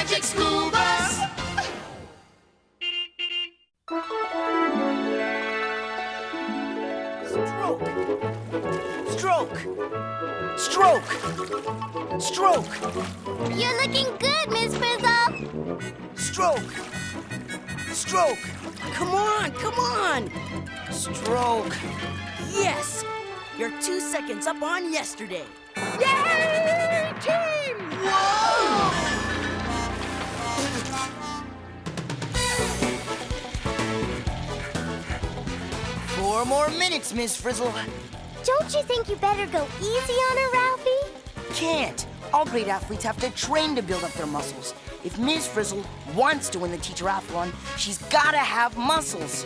magic school bus. Stroke. Stroke. Stroke. You're looking good, Miss Frizzle. Stroke. Stroke. Come on, come on. Stroke. Yes. You're 2 seconds up on yesterday. Yay, team! Whoa! 4 more minutes, Miss Frizzle. Don't you think you better go easy on her, Ralphie? Can't. All great athletes have to train to build up their muscles. If Ms. Frizzle wants to win the teacher-athlon, she's gotta have muscles.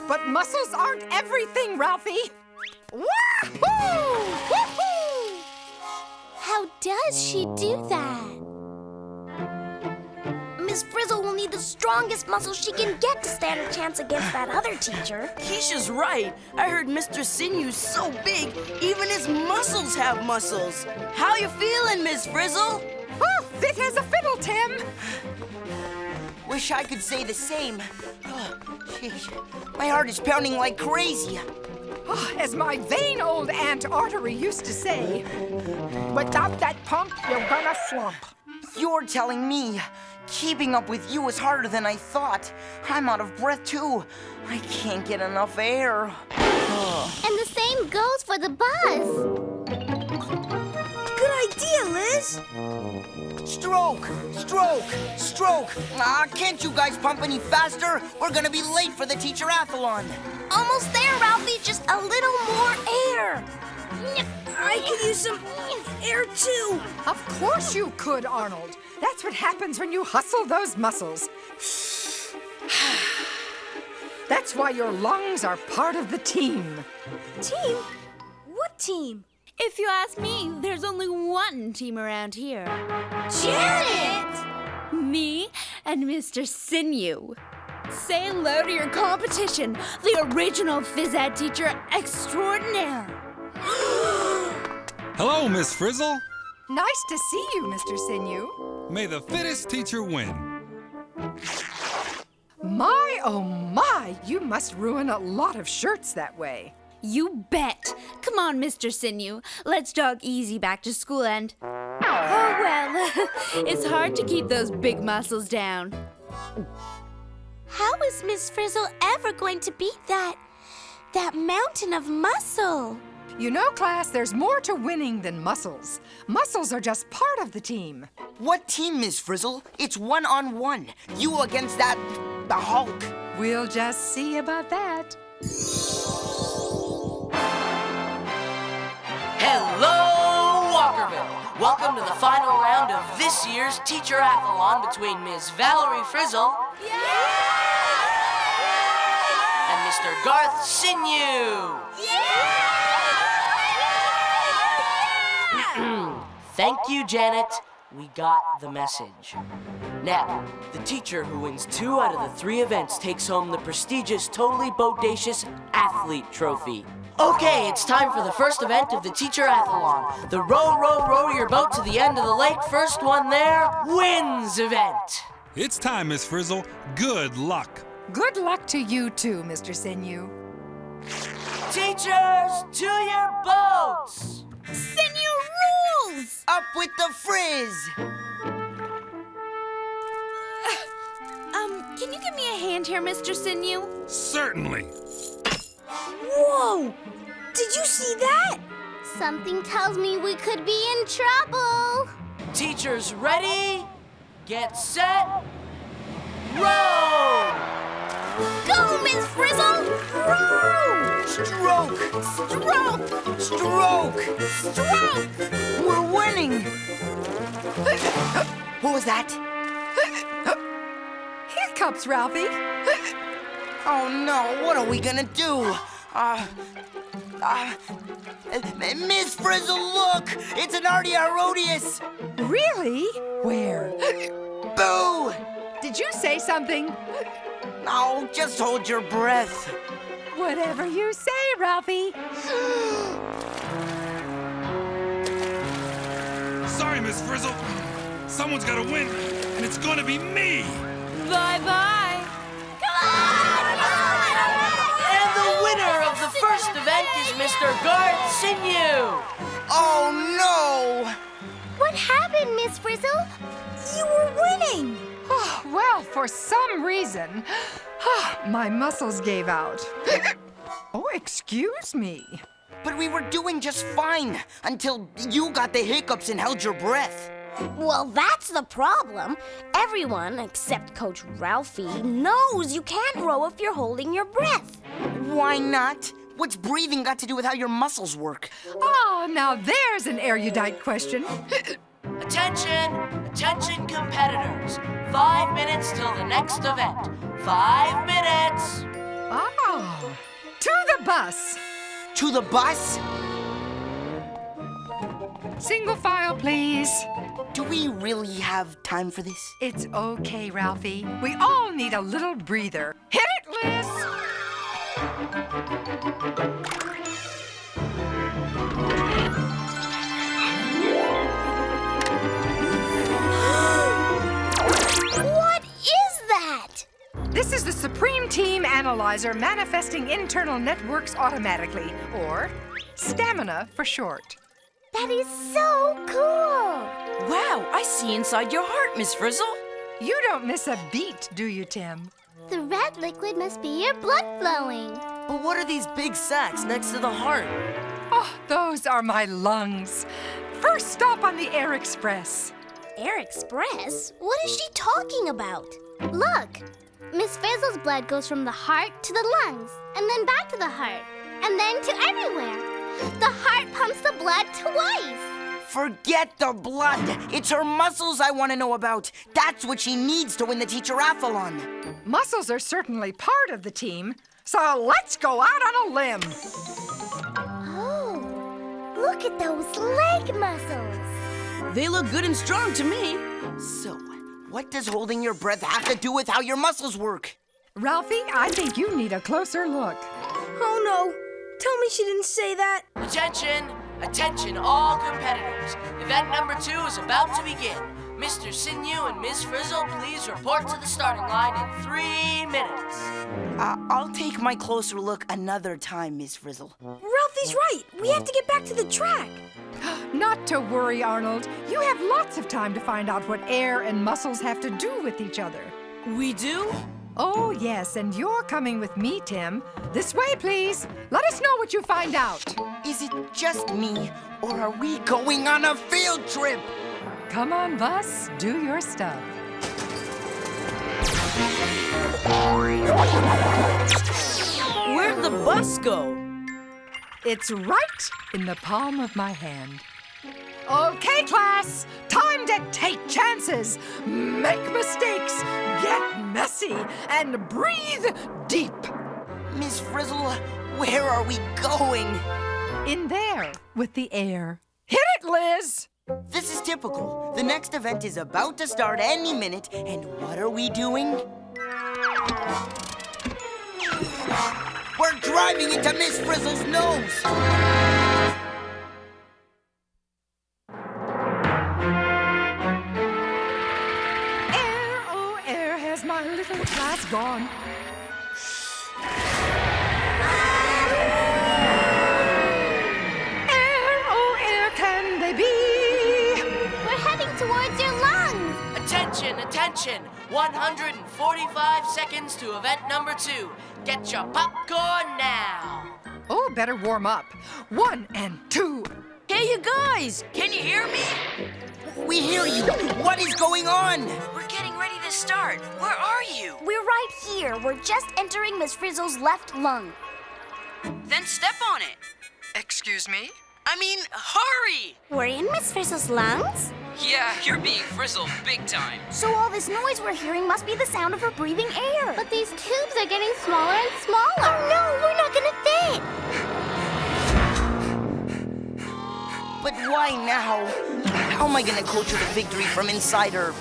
But muscles aren't everything, Ralphie. Wahoo! Woohoo! How does she do that? Miss Frizzle will need the strongest muscles she can get to stand a chance against that other teacher. Keisha's right. I heard Mr. Sinew's so big, even his muscles have muscles. How you feeling, Miss Frizzle? Oh, fit as a fiddle, Tim. Wish I could say the same. Oh, geez. My heart is pounding like crazy. Oh, as my vain old Aunt Artery used to say, without that pump, you're gonna slump. You're telling me keeping up with you is harder than I thought. I'm out of breath, too. I can't get enough air. And the same goes for the buzz. Good idea, Liz. Stroke, stroke, stroke. Can't you guys pump any faster? We're gonna be late for the teacher-athlon. Almost there, Ralphie. Just a little more air. I could use some air, too. Of course you could, Arnold. That's what happens when you hustle those muscles. That's why your lungs are part of the team. Team? What team? If you ask me, there's only one team around here. Janet! Me and Mr. Sinew. Say hello to your competition, the original phys ed teacher extraordinaire. Hello, Miss Frizzle. Nice to see you, Mr. Sinew. May the fittest teacher win. My, oh my, you must ruin a lot of shirts that way. You bet. Come on, Mr. Sinew. Let's jog easy back to school and... Oh, well, it's hard to keep those big muscles down. How is Miss Frizzle ever going to beat that mountain of muscle? You know, class, there's more to winning than muscles. Muscles are just part of the team. What team, Miss Frizzle? It's 1-on-1. You against the Hulk. We'll just see about that. Hello, Walkerville! Welcome to the final round of this year's teacher-athlon between Ms. Valerie Frizzle and Mr. Garth Sinew. Thank you, Janet. We got the message. Now, the teacher who wins 2 out of the 3 events takes home the prestigious Totally Bodacious Athlete Trophy. Okay, it's time for the first event of the teacher-athlon. The row, row, row your boat to the end of the lake. First one there wins event. It's time, Miss Frizzle. Good luck. Good luck to you too, Mr. Sinew. Teachers, to your boats! Sinew rules! Up with the frizz. Can you give me a hand here, Mr. Sinew? Certainly. Whoa! Did you see that? Something tells me we could be in trouble. Teachers ready? Get set, row! Go, Miss Frizzle! Row! Stroke, Stroke! stroke. Stroke! We're winning. What was that? Hiccups, Ralphie. Oh no, what are we gonna do? Miss Frizzle, look! It's an Artiarodius! Really? Where? Boo! Did you say something? Oh, just hold your breath. Whatever you say, Ralphie. Sorry, Miss Frizzle. Someone's gotta win, and it's gonna be me! Bye-bye. And the winner of the first event is Mr. Guard Sinew! Oh, no! What happened, Miss Frizzle? You were winning. Oh, well, for some reason, my muscles gave out. Oh, excuse me. But we were doing just fine until you got the hiccups and held your breath. Well, that's the problem. Everyone, except Coach Ralphie, knows you can't row if you're holding your breath. Why not? What's breathing got to do with how your muscles work? Oh, now there's an erudite question. Attention! Attention competitors! 5 minutes till the next event. 5 minutes! Oh, to the bus. To the bus? Single file, please. Do we really have time for this? It's okay, Ralphie. We all need a little breather. Hit it, Liz! What is that? This is the Supreme Team Analyzer manifesting internal networks automatically, or stamina for short. That is so cool. Wow, I see inside your heart, Miss Frizzle. You don't miss a beat, do you, Tim? The red liquid must be your blood flowing. But what are these big sacs next to the heart? Oh, those are my lungs. First stop on the Air Express. Air Express? What is she talking about? Look, Miss Frizzle's blood goes from the heart to the lungs, and then back to the heart, and then to everywhere. The heart pumps the blood twice. Forget the blood. It's her muscles I want to know about. That's what she needs to win the teacher-athlon. Muscles are certainly part of the team, so let's go out on a limb. Oh, look at those leg muscles. They look good and strong to me. So, what does holding your breath have to do with how your muscles work? Ralphie, I think you need a closer look. Oh no, tell me she didn't say that. Attention! Attention all competitors. Event number 2 is about to begin. Mr. Sinew and Ms. Frizzle, please report to the starting line in 3 minutes. I'll take my closer look another time, Miss Frizzle. Ralphie's right. We have to get back to the track. Not to worry, Arnold. You have lots of time to find out what air and muscles have to do with each other. We do? Oh, yes, and you're coming with me, Tim. This way, please. Let us know what you find out. Is it just me, or are we going on a field trip? Come on, bus. Do your stuff. Where'd the bus go? It's right in the palm of my hand. Okay, class. Time to take chances, make mistakes, get messy, and breathe deep. Miss Frizzle, where are we going? In there with the air. Hit it, Liz! This is typical. The next event is about to start any minute, and what are we doing? We're driving into Miss Frizzle's nose! Air, oh air, has my little class gone? Air, oh air, can they be? We're heading towards your lungs. Attention, attention! 145 seconds to event number 2. Get your popcorn now. Oh, better warm up. 1 and 2. Hey, you guys! Can you hear me? We hear you! What is going on? We're getting ready to start. Where are you? We're right here. We're just entering Miss Frizzle's left lung. Then step on it. Excuse me? I mean, hurry! We're in Miss Frizzle's lungs? Yeah, you're being frizzled big time. So all this noise we're hearing must be the sound of her breathing air. But these tubes are getting smaller and smaller. Oh no, we're not gonna fit. But why now? How am I gonna coach her to victory from inside her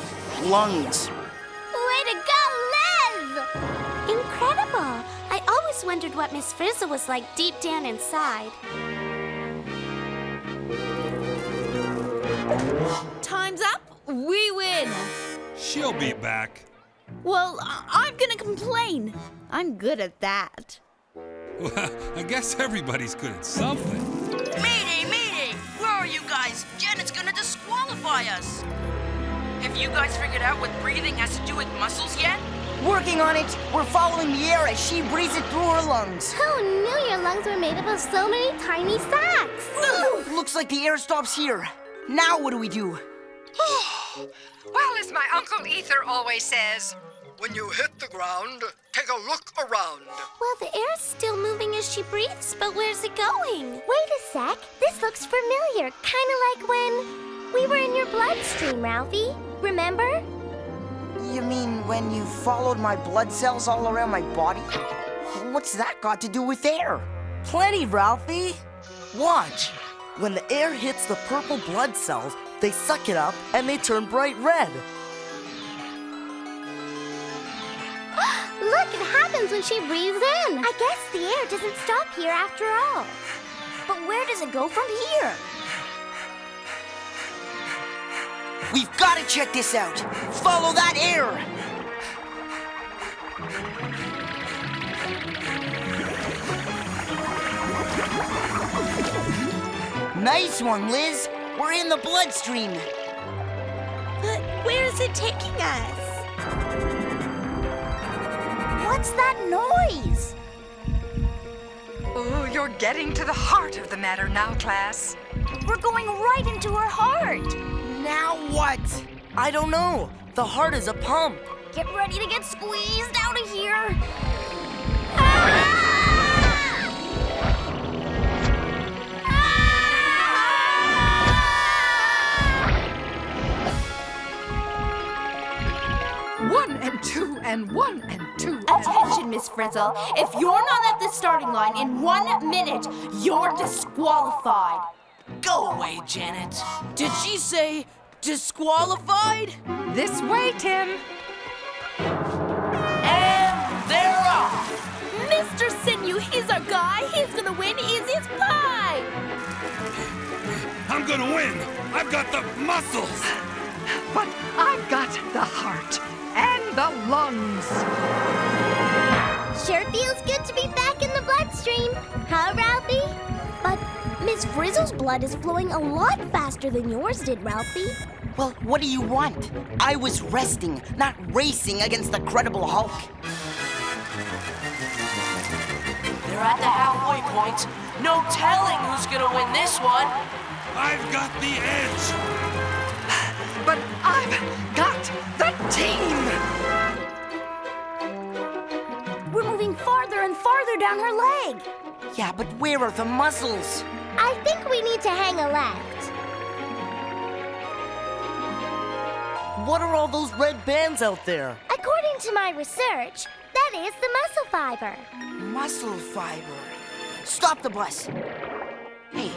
lungs? Way to go, Liz! Incredible. I always wondered what Miss Frizzle was like deep down inside. Time's up. We win. She'll be back. Well, I'm gonna complain. I'm good at that. Well, I guess everybody's good at something. Mayday, mayday! Where are you guys? Janet's gonna disqualify us. Have you guys figured out what breathing has to do with muscles yet? Working on it. We're following the air as she breathes it through her lungs. Who knew your lungs were made up of so many tiny sacs? Looks like the air stops here. Now what do we do? Well, as my Uncle Ether always says, When you hit the ground, take a look around. Well, the air's still moving as she breathes, but where's it going? Wait a sec. This looks familiar. Kind of like when we were in your bloodstream, Ralphie. Remember? You mean when you followed my blood cells all around my body? What's that got to do with air? Plenty, Ralphie. Watch. When the air hits the purple blood cells, they suck it up and they turn bright red. Look, it happens when she breathes in. I guess the air doesn't stop here after all. But where does it go from here? We've got to check this out. Follow that air. Nice one, Liz. We're in the bloodstream. But where's it taking us? What's that noise? oh, you're getting to the heart of the matter now, class. We're going right into her heart. Now what? I don't know. The heart is a pump. Get ready to get squeezed out of here. One and two and one and two. Attention, Miss Frizzle. If you're not at the starting line in 1 minute, you're disqualified. Go away, Janet. Did she say disqualified? This way, Tim. And they're off. Mr. Sinew, he's our guy. He's gonna win easy as pie. I'm gonna win. I've got the muscles. But I've got the heart and the lungs. Sure feels good to be back in the bloodstream. Huh, Ralphie? But Miss Frizzle's blood is flowing a lot faster than yours did, Ralphie. Well, what do you want? I was resting, not racing against the credible Hulk. They're at the halfway point. No telling who's gonna win this one. I've got the edge. But I've got the team. We're moving farther and farther down her leg. Yeah, but where are the muscles? I think we need to hang a left. What are all those red bands out there? According to my research, that is the muscle fiber. Muscle fiber. Stop the bus. Hey,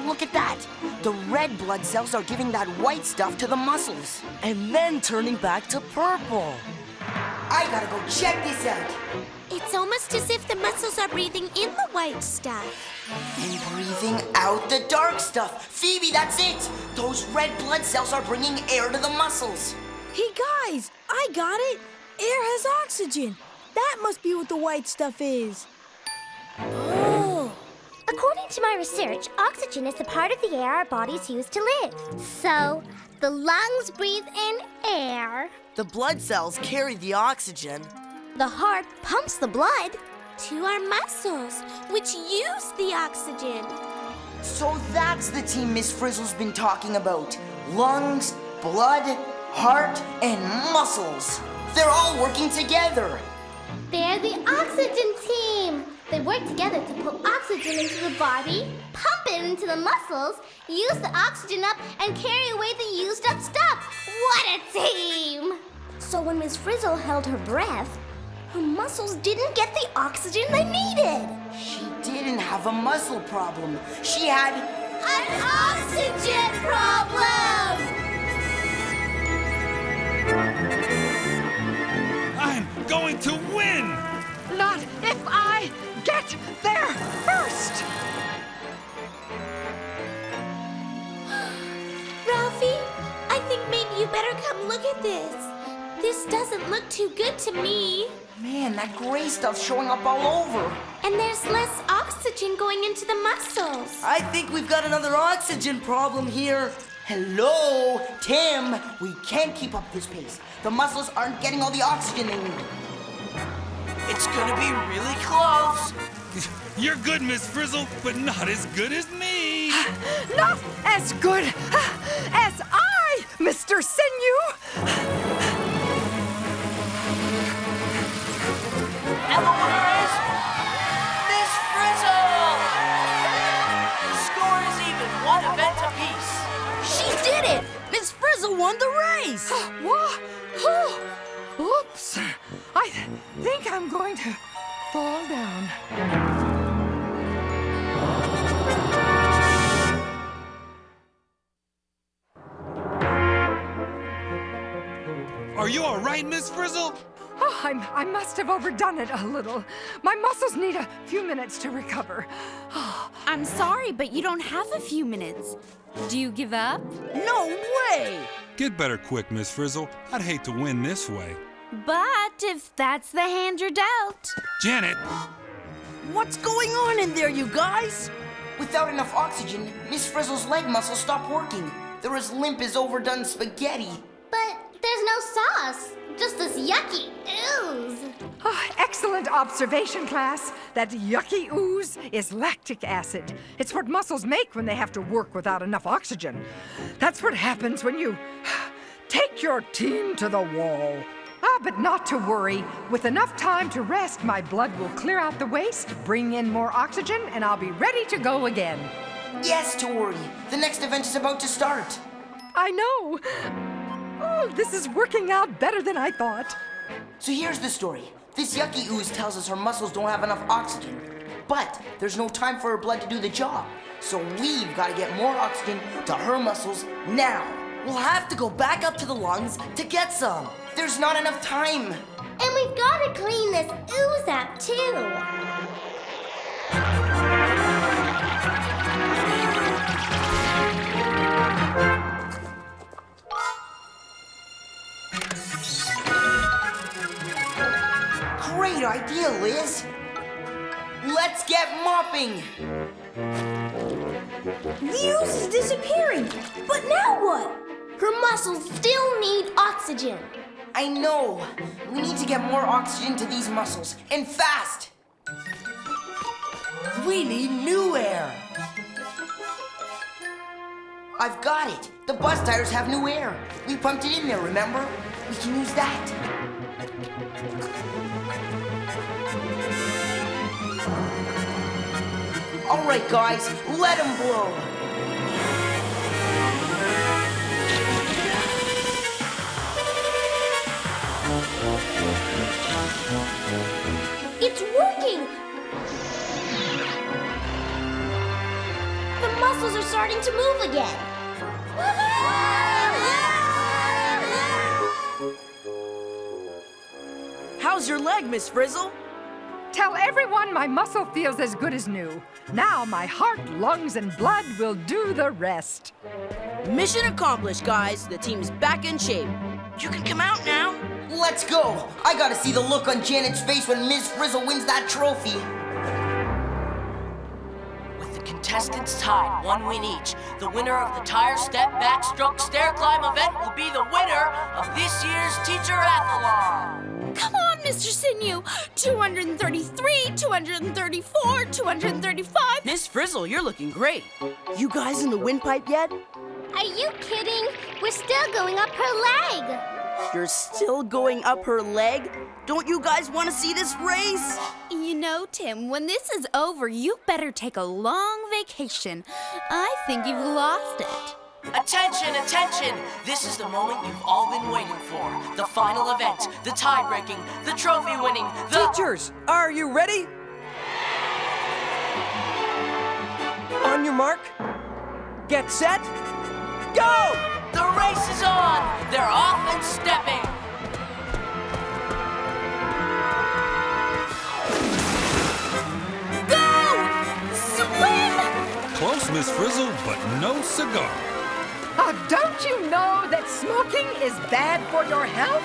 look at that. The red blood cells are giving that white stuff to the muscles. And then turning back to purple. I gotta go check this out. It's almost as if the muscles are breathing in the white stuff. And breathing out the dark stuff. Phoebe, that's it. Those red blood cells are bringing air to the muscles. Hey guys, I got it. Air has oxygen. That must be what the white stuff is. Oh. According to my research, oxygen is the part of the air our bodies use to live. So, the lungs breathe in air. The blood cells carry the oxygen. The heart pumps the blood to our muscles, which use the oxygen. So that's the team Miss Frizzle's been talking about. Lungs, blood, heart, and muscles. They're all working together. They're the oxygen team. They work together to pull oxygen into the body, pump it into the muscles, use the oxygen up, and carry away the used up stuff. What a team! So when Miss Frizzle held her breath, her muscles didn't get the oxygen they needed. She didn't have a muscle problem. She had an oxygen problem! I'm going to win. Not if I get there first. Ralphie, I think maybe you better This doesn't look too good to me. Man, that gray stuff's showing up all over. And there's less oxygen going into the muscles. I think we've got another oxygen problem here. Hello, Tim. We can't keep up this pace. The muscles aren't getting all the oxygen they need. It's gonna be really close. You're good, Miss Frizzle, but not as good as me. Not as good as I, Mr. Sinew. And the winner is Miss Frizzle! The score is even, one event apiece. She did it! Miss Frizzle won the race! What? Oh, oops. I think I'm going to fall down. Are you all right, Miss Frizzle? Oh, I must have overdone it a little. My muscles need a few minutes to recover. I'm sorry, but you don't have a few minutes. Do you give up? No way! Get better quick, Miss Frizzle. I'd hate to win this way. But if that's the hand you're dealt. Janet! What's going on in there, you guys? Without enough oxygen, Miss Frizzle's leg muscles stop working. They're as limp as overdone spaghetti. But there's no sauce. Just this yucky ooze. Excellent observation, class. That yucky ooze is lactic acid. It's what muscles make when they have to work without enough oxygen. That's what happens when you take your team to the wall. But not to worry. With enough time to rest, my blood will clear out the waste, bring in more oxygen, and I'll be ready to go again. Yes, Tori. The next event is about to start. I know. Oh, this is working out better than I thought. So here's the story. This yucky ooze tells us her muscles don't have enough oxygen. But there's no time for her blood to do the job. So we've got to get more oxygen to her muscles now. We'll have to go back up to the lungs to get some. There's not enough time. And we've got to clean this ooze up, too. Great idea, Liz. Let's get mopping. The ooze is disappearing. But now what? Her muscles still need oxygen. I know. We need to get more oxygen to these muscles, and fast. We need new air. I've got it. The bus tires have new air. We pumped it in there, remember? We can use that. All right, guys, let them blow. It's working! The muscles are starting to move again. How's your leg, Miss Frizzle? Tell everyone my muscle feels as good as new. Now my heart, lungs, and blood will do the rest. Mission accomplished, guys. The team's back in shape. You can come out now. Let's go. I gotta see the look on Janet's face when Miss Frizzle wins that trophy. With the contestants tied, 1 win each, the winner of the tire, step, backstroke, stair climb event will be the winner of this year's teacher-athlon. Come on, Mr. Sinew. 233, 234, 235. Miss Frizzle, you're looking great. You guys in the windpipe yet? Are you kidding? We're still going up her leg. You're still going up her leg? Don't you guys want to see this race? You know, Tim, when this is over, you better take a long vacation. I think you've lost it. Attention, attention! This is the moment you've all been waiting for. The final event, the tie-breaking, the trophy-winning, the... Teachers, are you ready? On your mark, get set, go! The race is on! They're off and stepping! Go! Swim! Close, Miss Frizzle, but no cigar. Don't you know that smoking is bad for your health?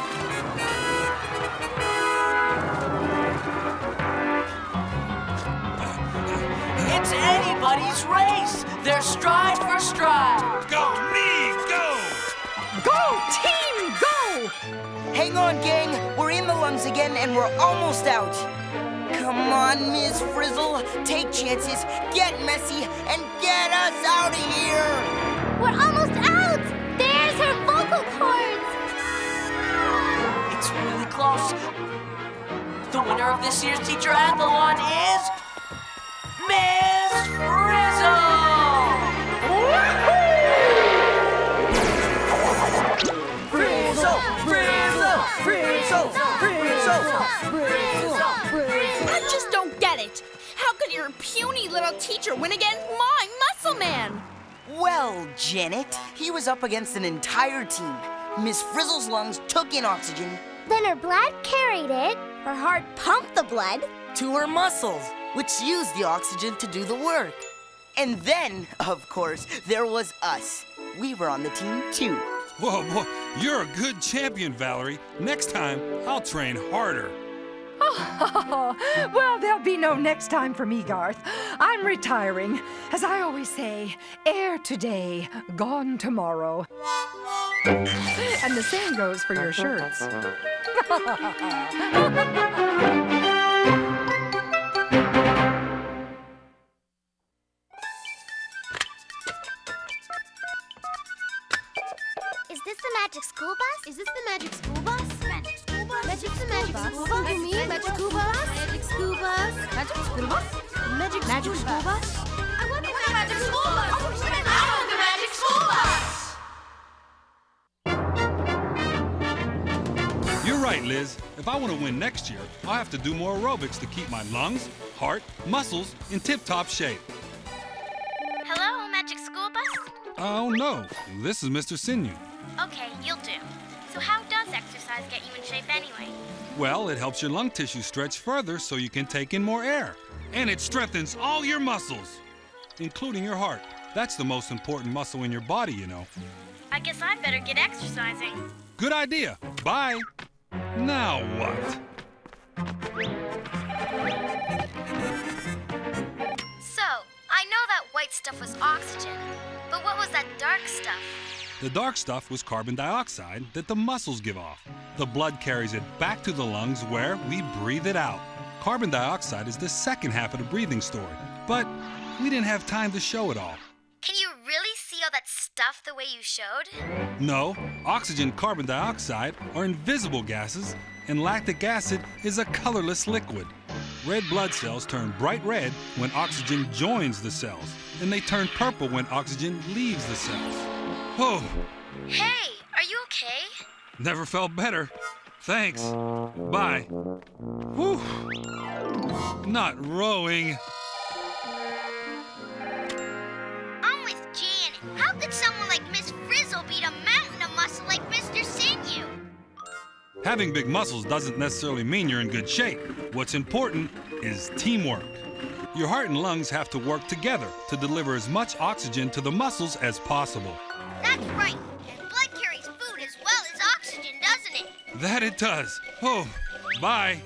Everybody's race. They're stride for stride. Go, me, go! Go, team, go! Hang on, gang. We're in the lungs again, and we're almost out. Come on, Ms. Frizzle. Take chances, get messy, and get us out of here. We're almost out! There's her vocal cords! It's really close. The winner of this year's teacher-athlon is Miss Frizzle! Frizzle! Frizzle! Frizzle! Frizzle! Frizzle! I just don't get it. How could your puny little teacher win against my muscle man? Well, Janet, he was up against an entire team. Miss Frizzle's lungs took in oxygen Then her blood carried it. Her heart pumped the blood. to her muscles, which used the oxygen to do the work. And then, of course, there was us. We were on the team too. Whoa, boy, you're a good champion, Valerie. Next time, I'll train harder. Oh, well, there'll be no next time for me, Garth. I'm retiring. As I always say, air today, gone tomorrow. And the same goes for your shirts. Is this the magic school bus? Is this the magic school bus? Magic school bus? Magic the magic school bus? You mean magic school bus? Magic school bus? Magic school bus? Magic school bus? I want the magic school bus! I want the magic school bus! You're right, Liz. If I want to win next year, I'll have to do more aerobics to keep my lungs, heart, muscles in tip-top shape. Hello, magic school bus? Oh, no. This is Mr. Sinew. Okay, you'll do. So how does exercise get you in shape anyway? Well, it helps your lung tissue stretch further so you can take in more air. And it strengthens all your muscles, including your heart. That's the most important muscle in your body, you know. I guess I'd better get exercising. Good idea. Bye. Now what? So, I know that white stuff was oxygen, but what was that dark stuff? The dark stuff was carbon dioxide that the muscles give off. The blood carries it back to the lungs where we breathe it out. Carbon dioxide is the second half of the breathing story, but we didn't have time to show it all. Can you really see all that stuff the way you showed? No, oxygen, carbon dioxide are invisible gases, and lactic acid is a colorless liquid. Red blood cells turn bright red when oxygen joins the cells, and they turn purple when oxygen leaves the cells. Oh, Hey, are you okay? never felt better. Thanks. Bye. Whew. Not rowing. I'm with Janet. How could someone like Miss Frizzle beat a mountain of muscle like Mr. Sinew? Having big muscles doesn't necessarily mean you're in good shape. What's important is teamwork. Your heart and lungs have to work together to deliver as much oxygen to the muscles as possible. That's right. And blood carries food as well as oxygen, doesn't it? That it does. Oh, bye.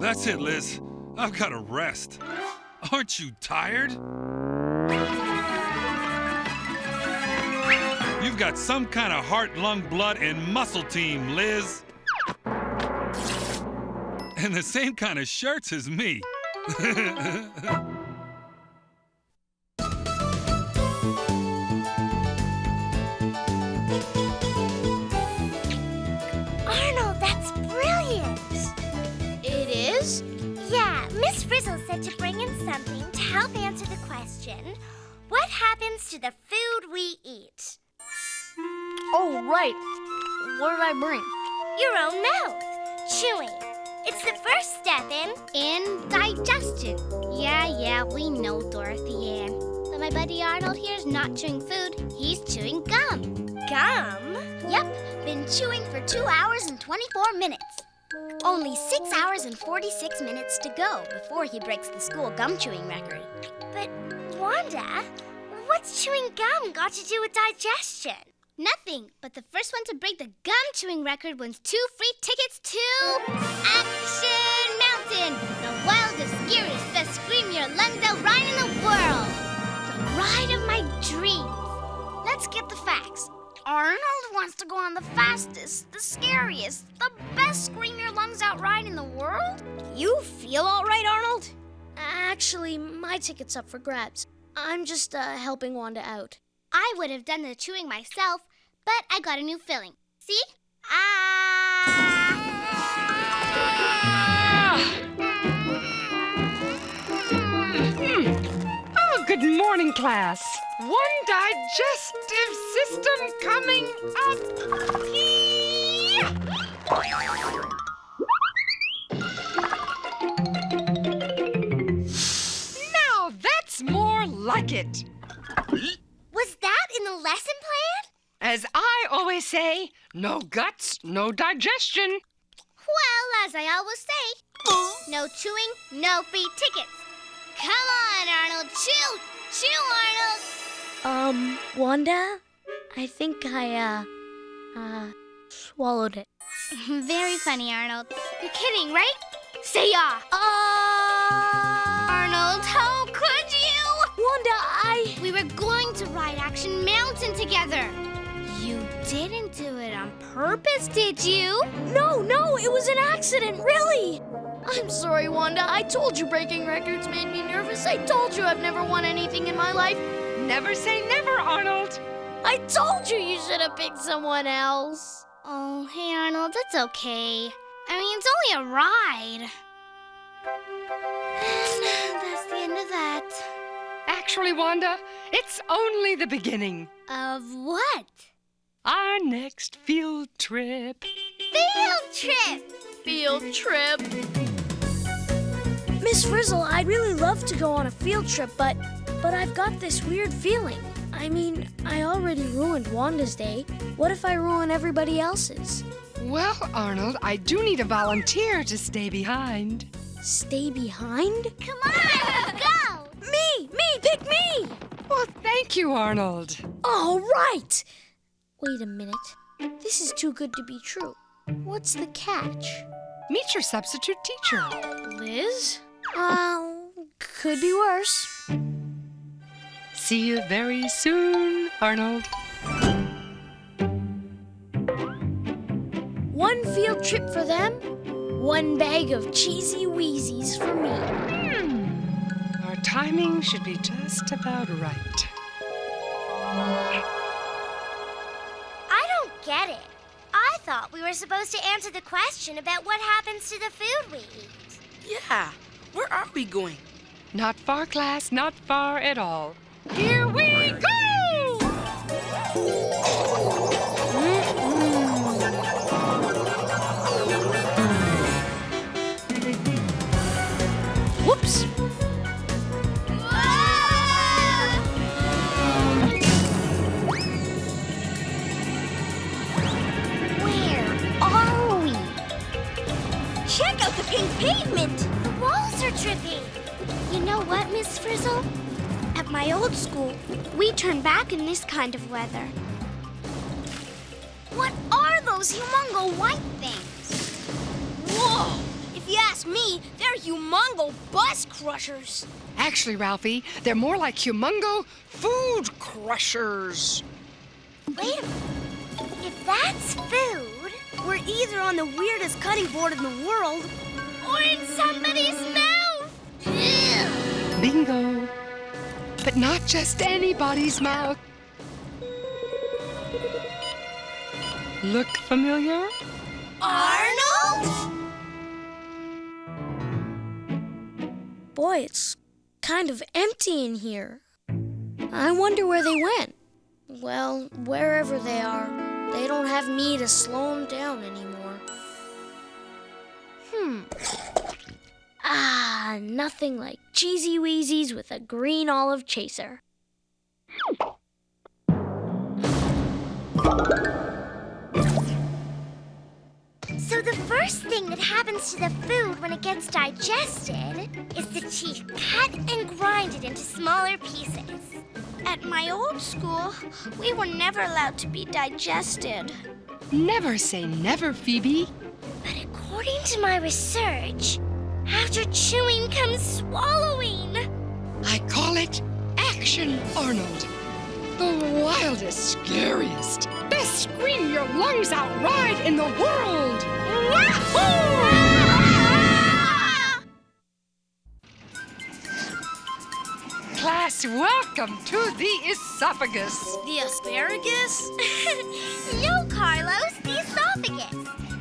That's it, Liz. I've got to rest. Aren't you tired? You've got some kind of heart, lung, blood, and muscle team, Liz. And the same kind of shirts as me. Arnold, that's brilliant. It is? Yeah, Miss Frizzle said to bring in something to help answer the question, what happens to the food we eat? Oh, right. What did I bring? Your own mouth. Chewing. It's the first step in digestion. Yeah, we know, Dorothy Ann. But my buddy Arnold here's not chewing food. He's chewing gum. Gum? Yep, been chewing for 2 hours and 24 minutes. Only 6 hours and 46 minutes to go before he breaks the school gum chewing record. But, Wanda, what's chewing gum got to do with digestion? Nothing, but the first one to break the gum chewing record wins 2 free tickets to Action Mountain, the wildest, scariest, best scream scream your lungs out ride in the world. The ride of my dreams. Let's get the facts. Arnold wants to go on the fastest, the scariest, the best scream your lungs out ride in the world? You feel all right, Arnold? Actually, my ticket's up for grabs. I'm just helping Wanda out. I would have done the chewing myself, but I got a new filling. See? Oh, good morning, class. One digestive system coming up here. Now that's more like it. Was that in the lesson plan? As I always say, no guts, no digestion. Well, as I always say, no chewing, no free tickets. Come on, Arnold, chew! Chew, Arnold! Wanda? I think I, swallowed it. Very funny, Arnold. You're kidding, right? Say yeah. Arnold, how could you? Wanda, We were going to ride Action Mountain together. You didn't do it on purpose, did you? No, it was an accident, really. I'm sorry, Wanda. I told you breaking records made me nervous. I told you I've never won anything in my life. Never say never, Arnold. I told you you should have picked someone else. Oh, hey, Arnold, that's okay. I mean, it's only a ride. And that's the end of that. Actually, Wanda, it's only the beginning. Of what? Our next field trip. Field trip! Field trip. Miss Frizzle, I'd really love to go on a field trip, but I've got this weird feeling. I mean, I already ruined Wanda's day. What if I ruin everybody else's? Well, Arnold, I do need a volunteer to stay behind. Stay behind? Come on, go! Me! Pick me! Well, thank you, Arnold. All right! Wait a minute. This is too good to be true. What's the catch? Meet your substitute teacher. Liz? Could be worse. See you very soon, Arnold. One field trip for them, one bag of cheesy wheezies for me. Our timing should be just about right. I don't get it. I thought we were supposed to answer the question about what happens to the food we eat. Yeah, where are we going? Not far, class, not far at all. Here we go! Whoops! Where are we? Check out the pink pavement! The walls are dripping. You know what, Miss Frizzle? At my old school, we turn back in this kind of weather. What are those humongo white things? Whoa! If you ask me, they're humongo bus crushers. Actually, Ralphie, they're more like humongo food crushers. Wait a minute. If that's food, We're either on the weirdest cutting board in the world, or in somebody's mouth. Ew. Bingo. But not just anybody's mouth. Look familiar? Arnold? Boy, it's kind of empty in here. I wonder where they went. Well, wherever they are, they don't have me to slow them down anymore. Nothing like cheesy wheezies with a green olive chaser. So the first thing that happens to the food when it gets digested is the teeth cut and grind it into smaller pieces. At my old school, we were never allowed to be digested. Never say never, Phoebe. But according to my research, After chewing comes swallowing. I call it Action Arnold. The wildest, scariest, best scream your lungs out ride in the world. Wahoo! Class, welcome to the esophagus. The asparagus? No, Carlos, the esophagus.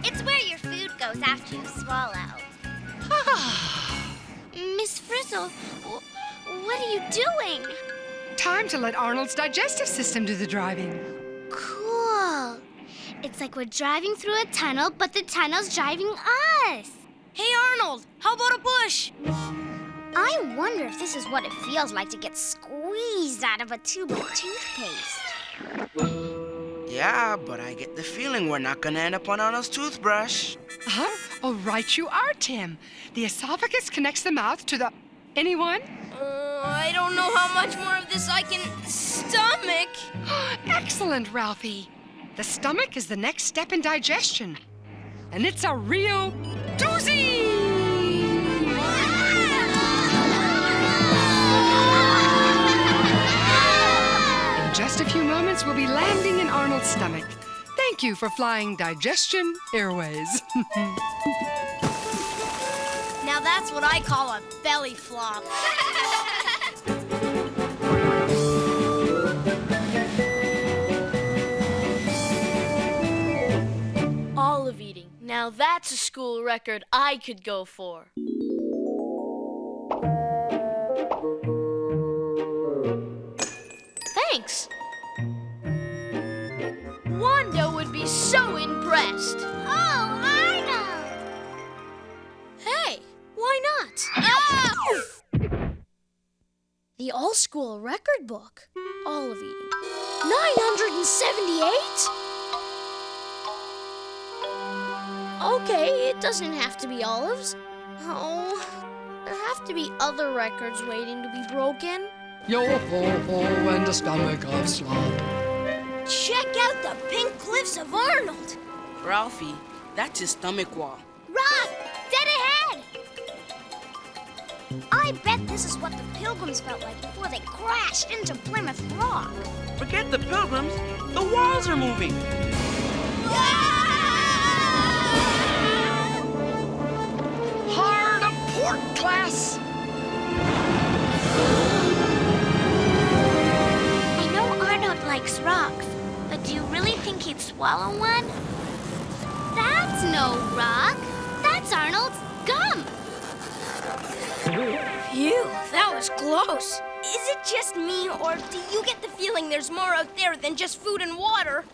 It's where your food goes after you swallow. Miss Frizzle, what are you doing? Time to let Arnold's digestive system do the driving. Cool. It's like we're driving through a tunnel, but the tunnel's driving us. Hey, Arnold, how about a bush? I wonder if this is what it feels like to get squeezed out of a tube of toothpaste. Yeah, but I get the feeling we're not gonna end up on Arnold's toothbrush. Huh? Oh, right you are, Tim. The esophagus connects the mouth to the... Anyone? I don't know how much more of this I can stomach. Excellent, Ralphie. The stomach is the next step in digestion. And it's a real doozy! In just a few moments, we'll be landing in Arnold's stomach. Thank you for flying Digestion Airways. Now that's what I call a belly flop. Olive eating. Now that's a school record I could go for. Thanks. Wanda would be so impressed. Oh, Arnold! Hey, why not? Ah! The all-school record book. Olive eating. 978? Okay, it doesn't have to be olives. Oh, there have to be other records waiting to be broken. Yo-ho-ho and a stomach of slop. Check out the pink cliffs of Arnold. Ralphie, that's his stomach wall. Rock! Dead ahead! I bet this is what the Pilgrims felt like before they crashed into Plymouth Rock. Forget the Pilgrims, the walls are moving. Hard a port, class! I know Arnold likes rocks, but do you really think he'd swallow one? That's no rock. That's Arnold's gum. Phew, that was close. Is it just me, or do you get the feeling there's more out there than just food and water?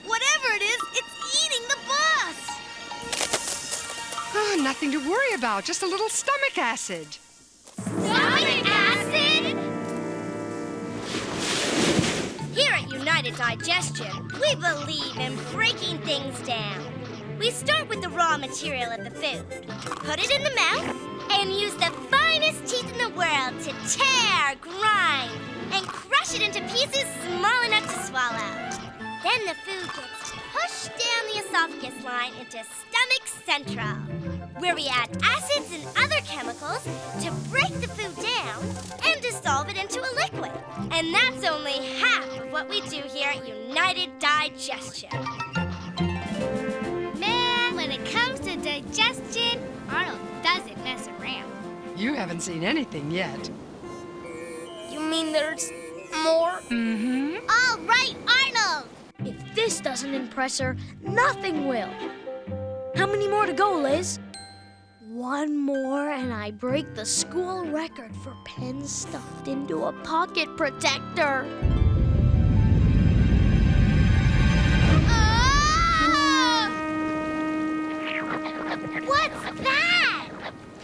Whatever it is, it's eating the bus. Oh, nothing to worry about, just a little stomach acid. Stomach acid? Here at United Digestion, we believe in breaking things down. We start with the raw material of the food, put it in the mouth, and use the finest teeth in the world to tear, grind, and crush it into pieces small enough to swallow. Then the food gets pushed down the esophagus line into stomach central, where we add acids and other chemicals to break the food down and dissolve it into a liquid. And that's only half of what we do here at United Digestion. Man, when it comes to digestion, Arnold doesn't mess around. You haven't seen anything yet. You mean there's more? Mm-hmm. All right, Arnold! If this doesn't impress her, nothing will. How many more to go, Liz? One more and I break the school record for pens stuffed into a pocket protector. What's that?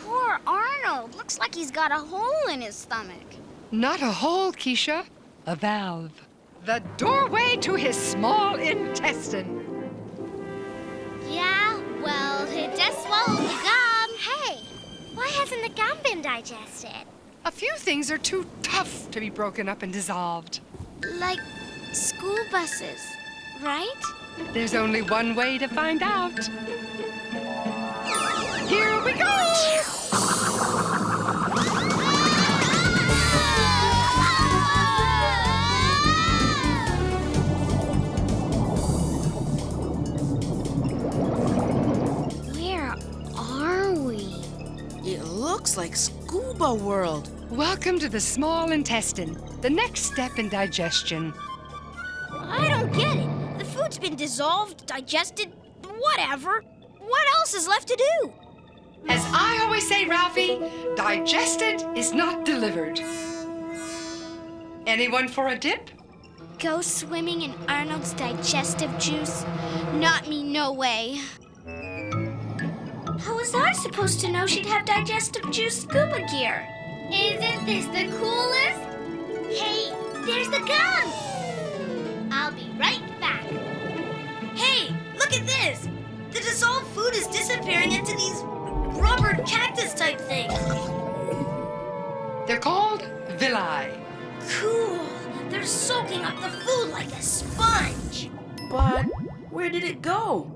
Poor Arnold. Looks like he's got a hole in his stomach. Not a hole, Keisha. A valve. The doorway to his small intestine. Yeah, well, it just swallowed the gum. Hey, why hasn't the gum been digested? A few things are too tough to be broken up and dissolved. Like school buses, right? There's only one way to find out. Here we go! looks like scuba world. Welcome to the small intestine, the next step in digestion. I don't get it. The food's been dissolved, digested, whatever. What else is left to do? As I always say, Ralphie, digested is not delivered. Anyone for a dip? Go swimming in Arnold's digestive juice? Not me, no way. How was I supposed to know she'd have digestive juice scuba gear? Isn't this the coolest? Hey, there's the gum! I'll be right back. Hey, look at this! The dissolved food is disappearing into these rubber cactus type things. They're called villi. Cool. They're soaking up the food like a sponge. But where did it go?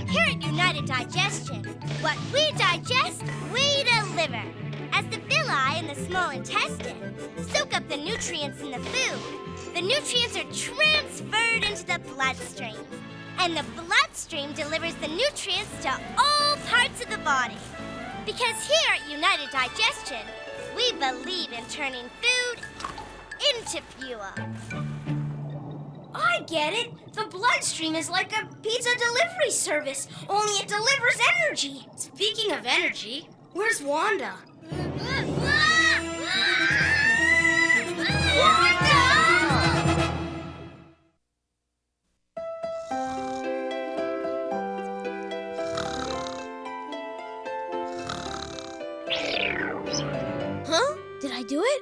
Here at United Digestion, what we digest, we deliver. As the villi in the small intestine soak up the nutrients in the food, the nutrients are transferred into the bloodstream. And the bloodstream delivers the nutrients to all parts of the body. Because here at United Digestion, we believe in turning food into fuel. I get it. The bloodstream is like a pizza delivery service, only it delivers energy. Speaking of energy, where's Wanda? Wanda! Huh? Did I do it?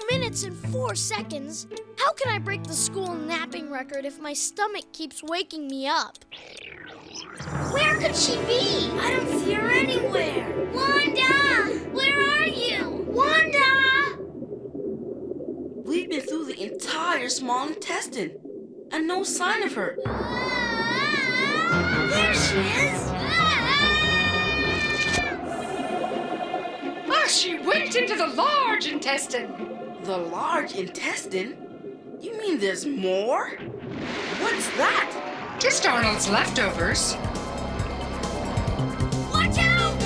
2 minutes and 4 seconds? How can I break the school napping record if my stomach keeps waking me up? Where could she be? I don't see her anywhere. Wanda! Where are you? Wanda! We've been through the entire small intestine, and no sign of her. There she is! Ah, she went into the large intestine. The large intestine? You mean there's more? What's that? Just Arnold's leftovers. Watch out!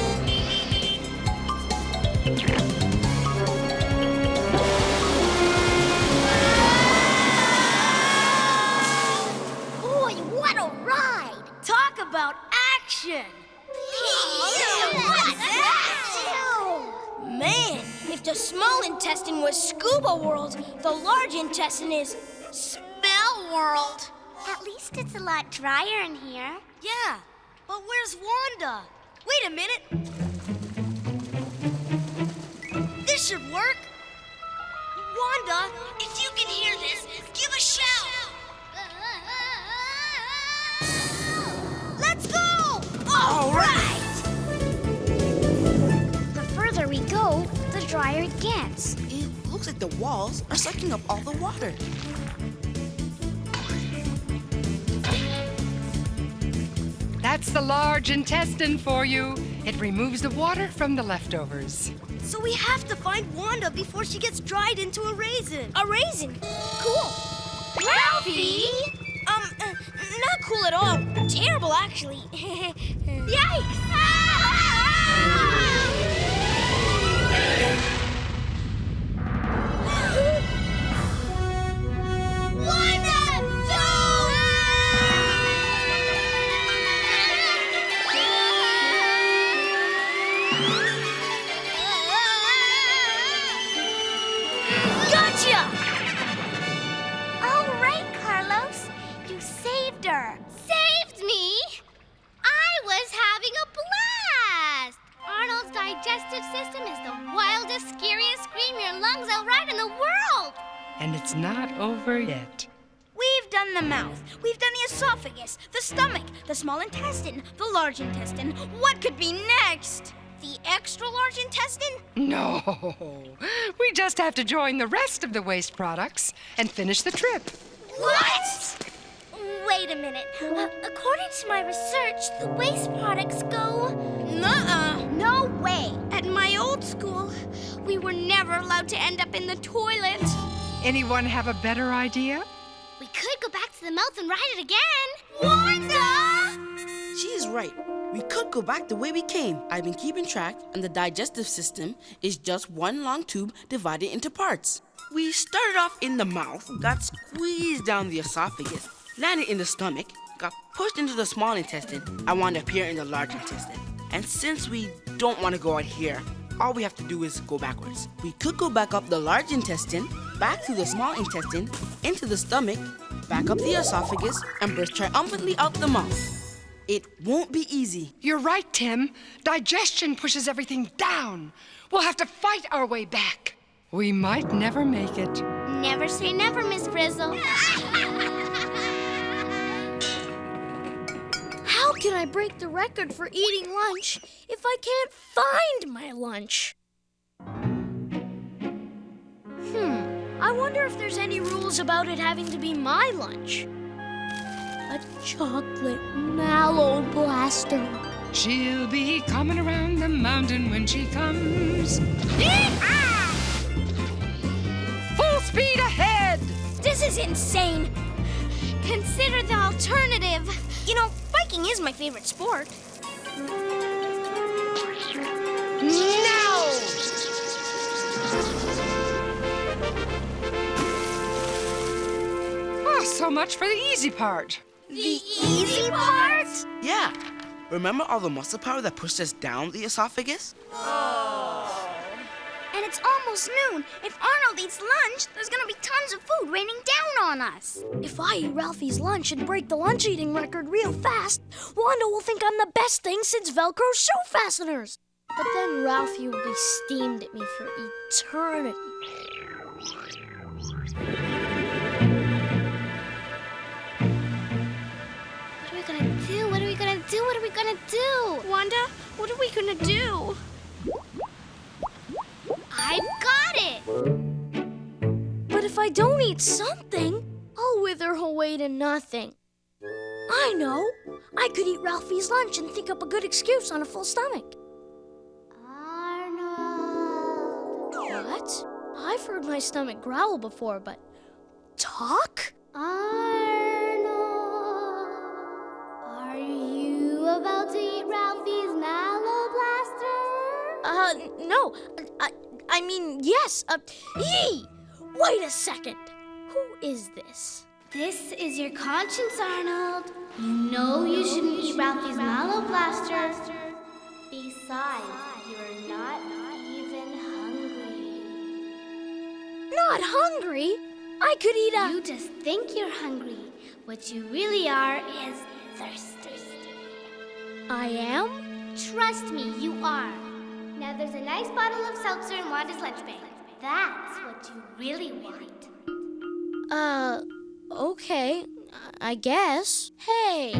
Boy, what a ride! Talk about action! Man, if the small intestine was scuba world, the large intestine is smell world. At least it's a lot drier in here. Yeah, but where's Wanda? Wait a minute. This should work. Wanda, if you can hear this, give a shout. Let's go! All right! The further we go, the drier it gets. It looks like the walls are sucking up all the water. That's the large intestine for you. It removes the water from the leftovers. So we have to find Wanda before she gets dried into a raisin. A raisin? Cool. Ralphie! Not cool at all. Terrible, actually. Yikes! Wanda! Gotcha! All right, Carlos. You saved her. Saved me? I was having a blast! Arnold's digestive system is the wildest, scariest scream your lungs will write in the world! And it's not over yet. We've done the mouth. We've done the esophagus, the stomach, the small intestine, the large intestine. What could be next? The extra large intestine? No. We just have to join the rest of the waste products and finish the trip. What? Wait a minute. According to my research, the waste products go... Nuh-uh. No way. At my old school, we were never allowed to end up in the toilet. Anyone have a better idea? We could go back to the mouth and write it again. Wanda! She's right. We could go back the way we came. I've been keeping track, and the digestive system is just one long tube divided into parts. We started off in the mouth, got squeezed down the esophagus, landed in the stomach, got pushed into the small intestine, and wound up here in the large intestine. And since we don't want to go out here, all we have to do is go backwards. We could go back up the large intestine, back through the small intestine, into the stomach, back up the esophagus, and burst triumphantly out the mouth. It won't be easy. You're right, Tim. Digestion pushes everything down. We'll have to fight our way back. We might never make it. Never say never, Miss Frizzle. How can I break the record for eating lunch if I can't find my lunch? I wonder if there's any rules about it having to be my lunch. A chocolate mallow blaster. She'll be coming around the mountain when she comes. Full speed ahead! This is insane. Consider the alternative. You know, biking is my favorite sport. Now! Oh, so much for the easy part. The easy part? Yeah. Remember all the muscle power that pushed us down the esophagus? And it's almost noon. If Arnold eats lunch, there's gonna be tons of food raining down on us. If I eat Ralphie's lunch and break the lunch eating record real fast, Wanda will think I'm the best thing since Velcro shoe fasteners. But then Ralphie will be steamed at me for eternity. What are we gonna do? Wanda, what are we gonna do? I've got it! But if I don't eat something, I'll wither away to nothing. I know. I could eat Ralphie's lunch and think up a good excuse on a full stomach. Arnold. What? I've heard my stomach growl before, but talk? Arnold. Are you about to eat Ralphie's mallow blaster? No. I mean, yes. Yee! Wait a second. Who is this? This is your conscience, Arnold. You know you shouldn't eat Ralphie's mallow blaster. Besides, you're not even hungry. Not hungry? I could eat a... You just think you're hungry. What you really are is thirsty. I am? Trust me, you are. Now there's a nice bottle of seltzer in Wanda's lunch bag. That's what you really want. Okay. I guess. Hey,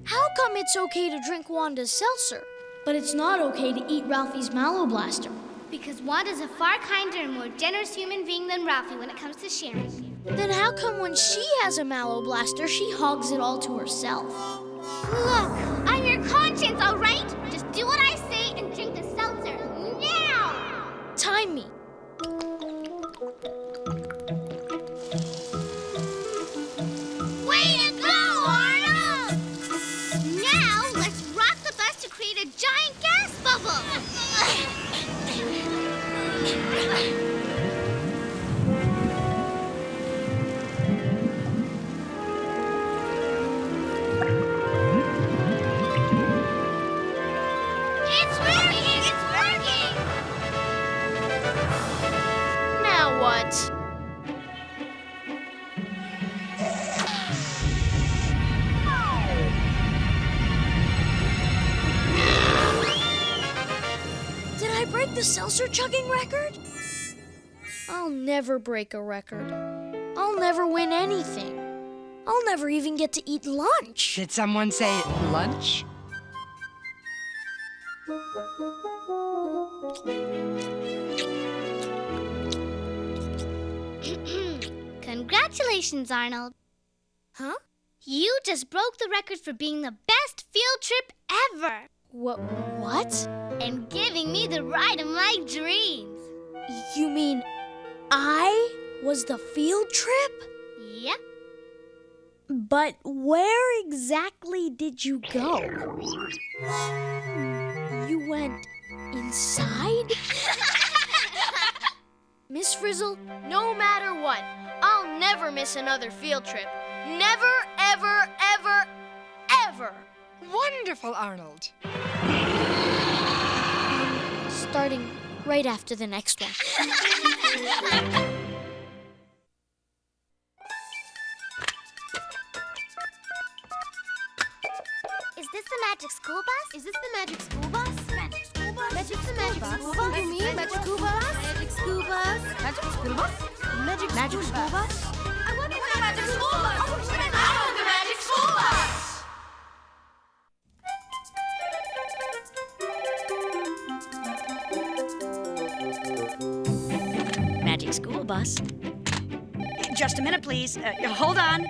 how come it's okay to drink Wanda's seltzer, but it's not okay to eat Ralphie's mallow blaster? Because Wanda's a far kinder and more generous human being than Ralphie when it comes to sharing. Then how come when she has a mallow blaster, she hogs it all to herself? Look, I'm your conscience, all right? Just do what I say and drink the seltzer now! Time me. Way to go, Arnold! Now, let's rock the bus to create a giant gas bubble! It's working! It's working! Now what? Did I break the seltzer chugging record? I'll never break a record. I'll never win anything. I'll never even get to eat lunch. Did someone say lunch? Congratulations, Arnold. Huh? You just broke the record for being the best field trip ever. What? And giving me the ride of my dreams. You mean I was the field trip? Yep. But where exactly did you go? You went inside? Miss Frizzle, no matter what, I'll never miss another field trip. Never, ever, ever, ever. Wonderful, Arnold. Starting right after the next one. Is this the magic school bus? Is this the magic school bus? Magic school bus? Magic the magic school bus? You mean magic school bus? Magic school bus? Magic school bus? Magic school bus? I wonder what the magic school bus. Oh, the magic school bus. Magic school bus. Just a minute, please. Hold on.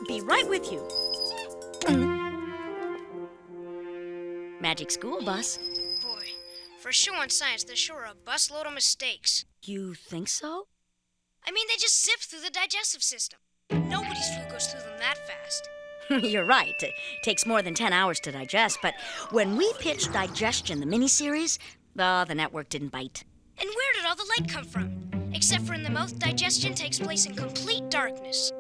Be right with you. Magic school bus. Boy, for sure on science, there's sure a busload of mistakes. You think so? I mean, they just zip through the digestive system. Nobody's food goes through them that fast. You're right. It takes more than 10 hours to digest, but when we pitched Digestion, the miniseries, the network didn't bite. And where did all the light come from? Except for in the mouth, digestion takes place in complete darkness.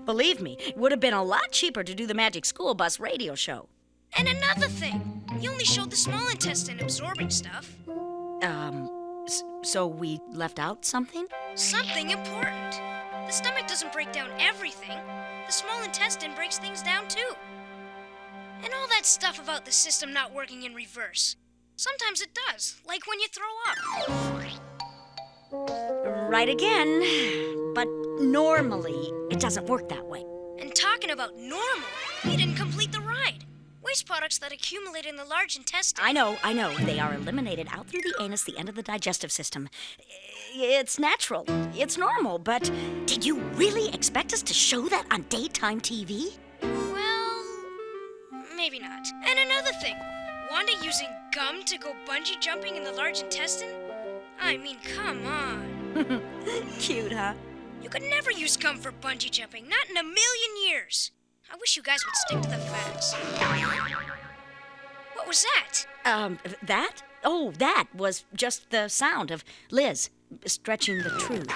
Believe me, it would have been a lot cheaper to do the Magic School Bus radio show. And another thing, you only showed the small intestine absorbing stuff. So we left out something? Something important. The stomach doesn't break down everything. The small intestine breaks things down too. And all that stuff about the system not working in reverse. Sometimes it does, like when you throw up. Right again. But normally, it doesn't work that way. And talking about normal, you didn't complete the ride. Waste products that accumulate in the large intestine. I know. They are eliminated out through the anus, the end of the digestive system. It's natural. It's normal, but did you really expect us to show that on daytime TV? Well, maybe not. And another thing, Wanda using gum to go bungee jumping in the large intestine? I mean, come on. Cute, huh? You could never use gum for bungee jumping, not in a million years. I wish you guys would stick to the facts. What was that? That? Oh, that was just the sound of Liz stretching the truth.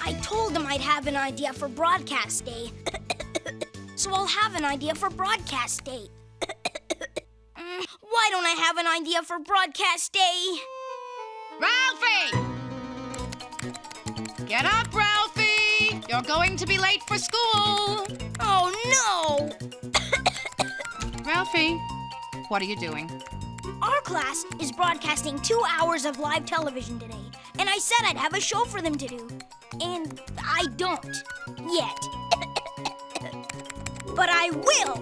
I told them I'd have an idea for broadcast day. So I'll have an idea for broadcast day. Why don't I have an idea for broadcast day? Ralphie! Get up, Ralphie! You're going to be late for school. Oh, no! Ralphie, what are you doing? Our class is broadcasting 2 hours of live television today, and I said I'd have a show for them to do. And I don't. Yet. But I will.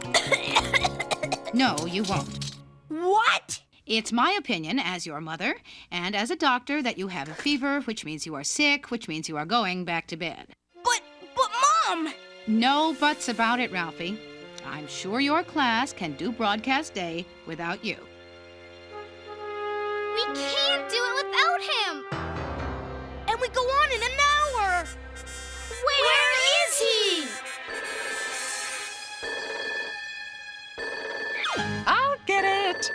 No, you won't. What? It's my opinion, as your mother, and as a doctor, that you have a fever, which means you are sick, which means you are going back to bed. But Mom! No buts about it, Ralphie. I'm sure your class can do broadcast day without you. We can't do it without him. And we go on in an hour. Where is he? I'll get it.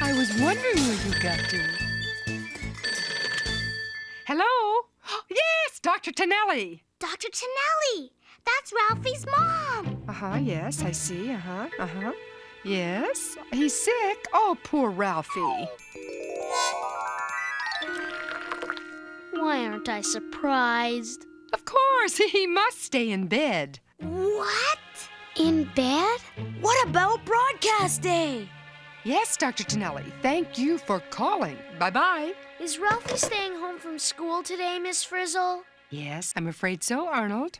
I was wondering where you got to. Hello? Yes, Dr. Tonelli. Dr. Tonelli! That's Ralphie's mom! Yes, I see. Yes, he's sick. Oh, poor Ralphie. Why aren't I surprised? Of course, he must stay in bed. What? In bed? What about broadcast day? Yes, Dr. Tonelli. Thank you for calling. Bye-bye. Is Ralphie staying home from school today, Miss Frizzle? Yes, I'm afraid so, Arnold.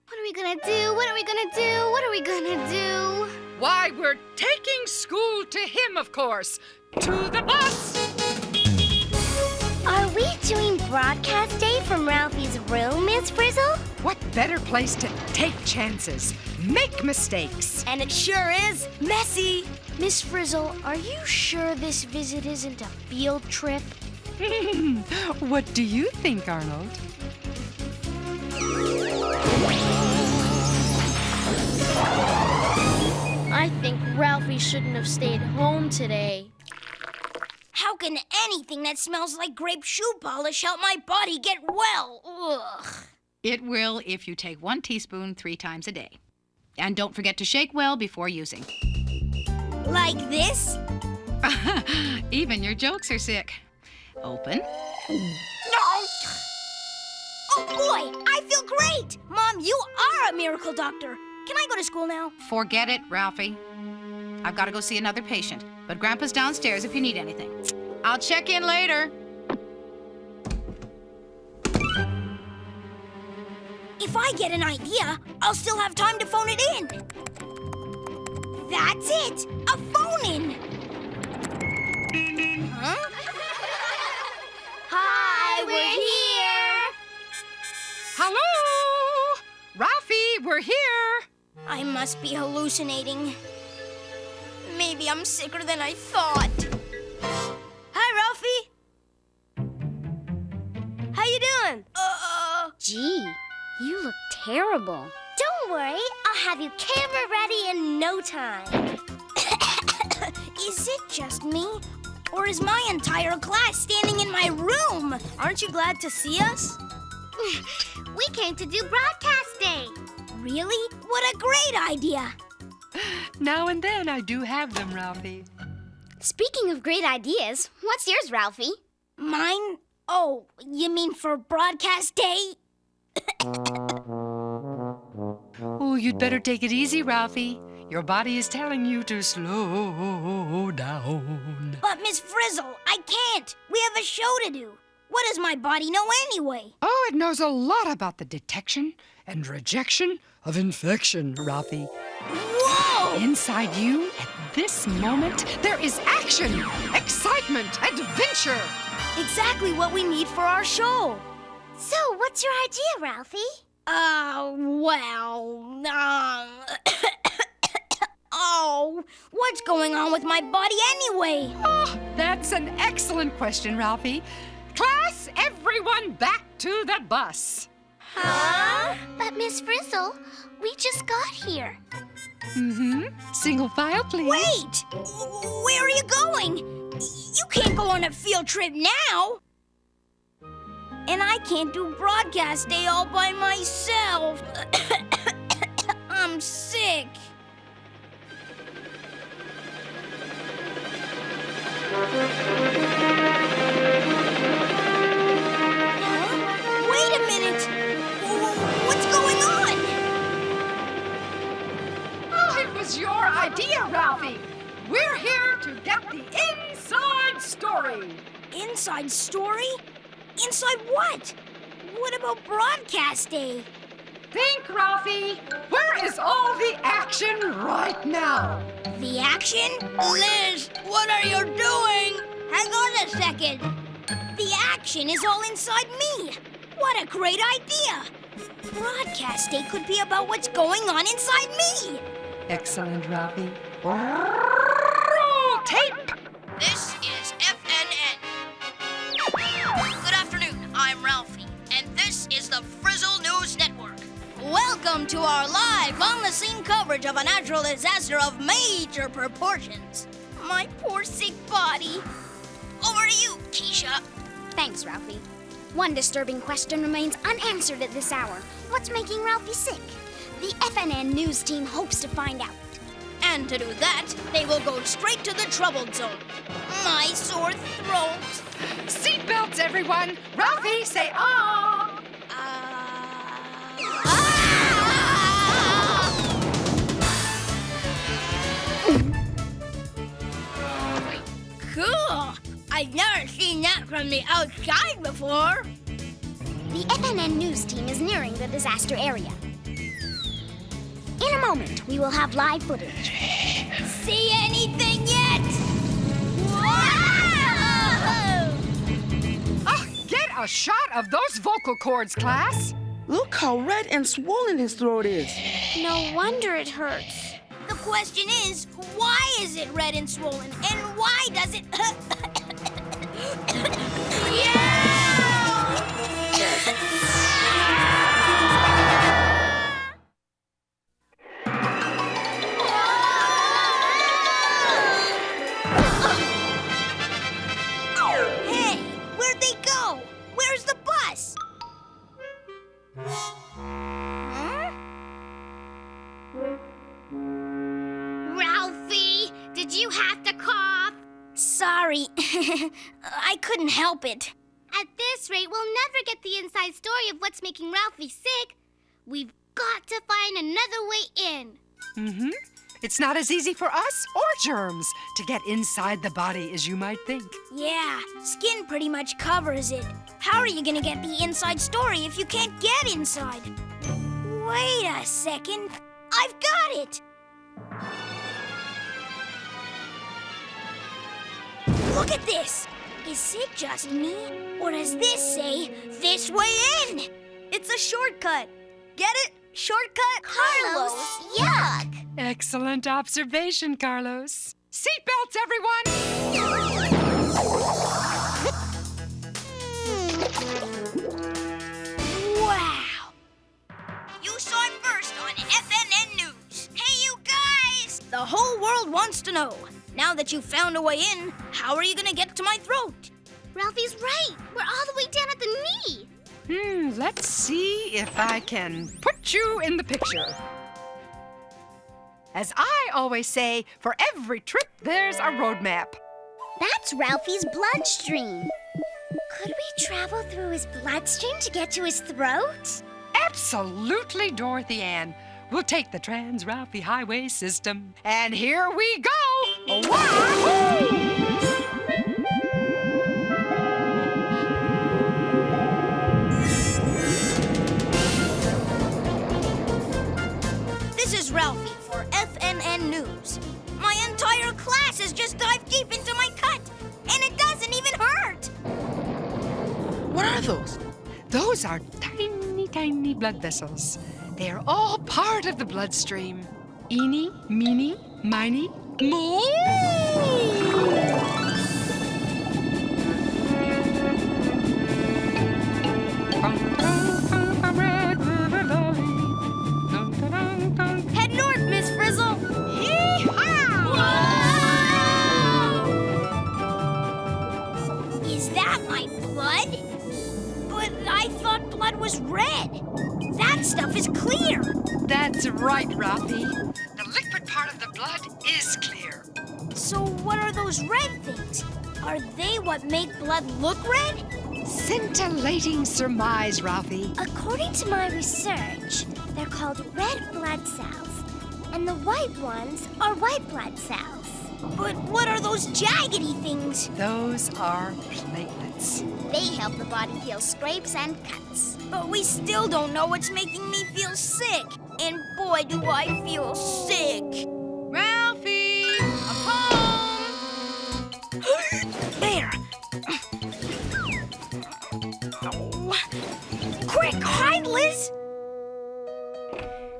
What are we gonna do? What are we gonna do? What are we gonna do? Why, we're taking school to him, of course. To the bus! Are we doing broadcast day from Ralphie's room, Miss Frizzle? What better place to take chances, make mistakes? And it sure is messy. Miss Frizzle, are you sure this visit isn't a field trip? What do you think, Arnold? I think Ralphie shouldn't have stayed home today. How can anything that smells like grape shoe polish help my body get well? Ugh. It will if you take 1 teaspoon 3 times a day. And don't forget to shake well before using. Like this? Even your jokes are sick. Open. No! Oh boy, I feel great! Mom, you are a miracle doctor. Can I go to school now? Forget it, Ralphie. I've got to go see another patient, but Grandpa's downstairs if you need anything. I'll check in later. If I get an idea, I'll still have time to phone it in. That's it! A phone-in! Huh? Hi, we're here! Hello! Ralphie, we're here! I must be hallucinating. Maybe I'm sicker than I thought. Hi, Ralphie! How you doing? Gee, you look terrible. Don't worry, I'll have you camera ready in no time. Is it just me? Or is my entire class standing in my room? Aren't you glad to see us? We came to do broadcast day. Really? What a great idea! Now and then I do have them, Ralphie. Speaking of great ideas, what's yours, Ralphie? Mine? Oh, you mean for broadcast day? Oh, you'd better take it easy, Ralphie. Your body is telling you to slow down. But Miss Frizzle, I can't. We have a show to do. What does my body know anyway? Oh, it knows a lot about the detection and rejection of infection, Ralphie. Whoa! Inside you, at this moment, there is action, excitement, adventure. Exactly what we need for our show. So, what's your idea, Ralphie? Oh, what's going on with my body anyway? Oh, that's an excellent question, Ralphie. Class, everyone back to the bus. Huh? But Miss Frizzle, we just got here. Single file, please. Wait! Where are you going? You can't go on a field trip now. And I can't do broadcast day all by myself. I'm sick. Wait a minute! What's going on? Oh, it was your idea, Ralphie. We're here to get the inside story. Inside story? Inside what? What about broadcast day? Think, Ralphie. Where is all the action right now? The action? Liz, what are you doing? Hang on a second. The action is all inside me. What a great idea. Broadcast day could be about what's going on inside me. Excellent, Ralphie. Roll tape. This is FNN. Good afternoon, I'm Ralphie, and this is the Frizzle News Network. Welcome to our live, on-the-scene coverage of a natural disaster of major proportions. My poor sick body. Over to you, Keisha. Thanks, Ralphie. One disturbing question remains unanswered at this hour. What's making Ralphie sick? The FNN news team hopes to find out. And to do that, they will go straight to the troubled zone. My sore throat. Seatbelts, everyone. Ralphie, say ah. Cool. I've never seen that from the outside before. The FNN news team is nearing the disaster area. In a moment, we will have live footage. See anything yet? Whoa! Get a shot of those vocal cords, class. Look how red and swollen his throat is. No wonder it hurts. The question is, why is it red and swollen? And why does it... Hey, where'd they go? Where's the bus? Ralphie, did you have to cough? Sorry, I couldn't help it. At this rate, we'll never get the inside story of what's making Ralphie sick. We've got to find another way in. Mm-hmm. It's not as easy for us or germs to get inside the body as you might think. Yeah, skin pretty much covers it. How are you gonna get the inside story if you can't get inside? Wait a second. I've got it! Look at this! Is it just me? Or does this say, this way in? It's a shortcut. Get it? Shortcut? Carlos, yuck! Excellent observation, Carlos. Seatbelts, everyone! Wow! You saw it first on FNN News. Hey, you guys! The whole world wants to know. Now that you've found a way in, how are you gonna get to my throat? Ralphie's right. We're all the way down at the knee. Let's see if I can put you in the picture. As I always say, for every trip, there's a road map. That's Ralphie's bloodstream. Could we travel through his bloodstream to get to his throat? Absolutely, Dorothy Ann. We'll take the Trans-Ralphie Highway system. And here we go! Wahoo! This is Ralphie for FNN News. My entire class has just dived deep into my cut, and it doesn't even hurt! What are those? Those are tiny, tiny blood vessels. They are all part of the bloodstream. Eeny, meeny, miny, mo! Head north, Miss Frizzle! Whoa! Is that my blood? But I thought blood was red. That stuff is clear. That's right, Ralphie. The liquid part of the blood is clear. So what are those red things? Are they what make blood look red? Scintillating surmise, Ralphie. According to my research, they're called red blood cells. And the white ones are white blood cells. But what are those jaggedy things? Those are platelets. They help the body heal scrapes and cuts. But we still don't know what's making me feel sick. And boy, do I feel sick. Ralphie! I'm home! There. Oh. Quick, hide, Liz!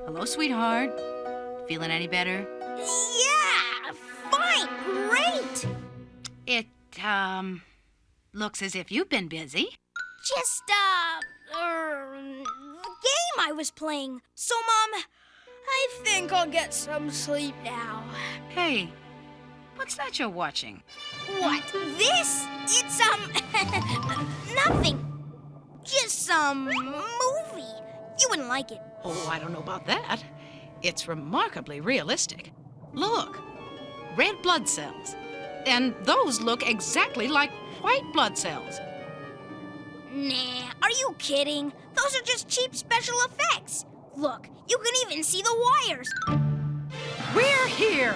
Hello, sweetheart. Feeling any better? Yeah, fine, great. It, looks as if you've been busy. Just, the game I was playing. So, Mom, I think I'll get some sleep now. Hey, what's that you're watching? What, this? It's, nothing. Just some movie. You wouldn't like it. Oh, I don't know about that. It's remarkably realistic. Look, red blood cells. And those look exactly like white blood cells. Nah, are you kidding? Those are just cheap special effects. Look, you can even see the wires. We're here.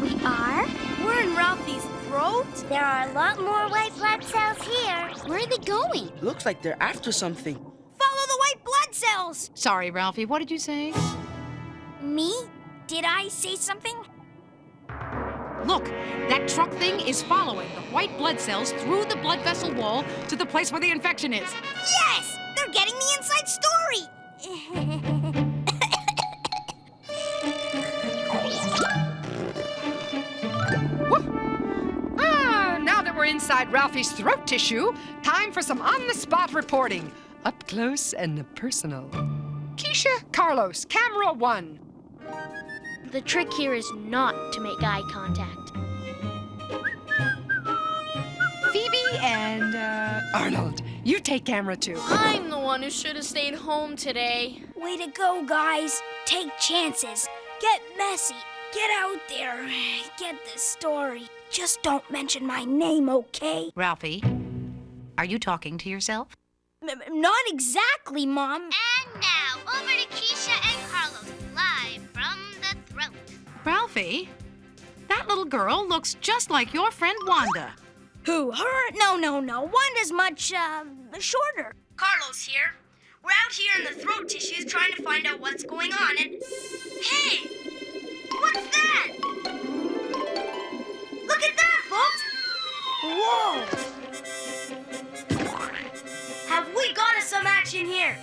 We are? We're in Ralphie's throat. There are a lot more white blood cells here. Where are they going? Looks like they're after something. cells! Sorry, Ralphie, what did you say? Me? Did I say something? Look, that truck thing is following the white blood cells through the blood vessel wall to the place where the infection is. Yes! They're getting the inside story! Now that we're inside Ralphie's throat tissue, time for some on-the-spot reporting. Up close and personal. Keisha, Carlos, camera 1. The trick here is not to make eye contact. Phoebe and, Arnold, you take camera 2. I'm the one who should have stayed home today. Way to go, guys. Take chances. Get messy. Get out there. Get the story. Just don't mention my name, okay? Ralphie, are you talking to yourself? Not exactly, Mom. And now, over to Keisha and Carlos, live from the throat. Ralphie, that little girl looks just like your friend Wanda. Who, her? No. Wanda's much, shorter. Carlos here. We're out here in the throat tissues trying to find out what's going on and... Hey! What's that? Look at that, folks! Whoa! Have we got us some action here?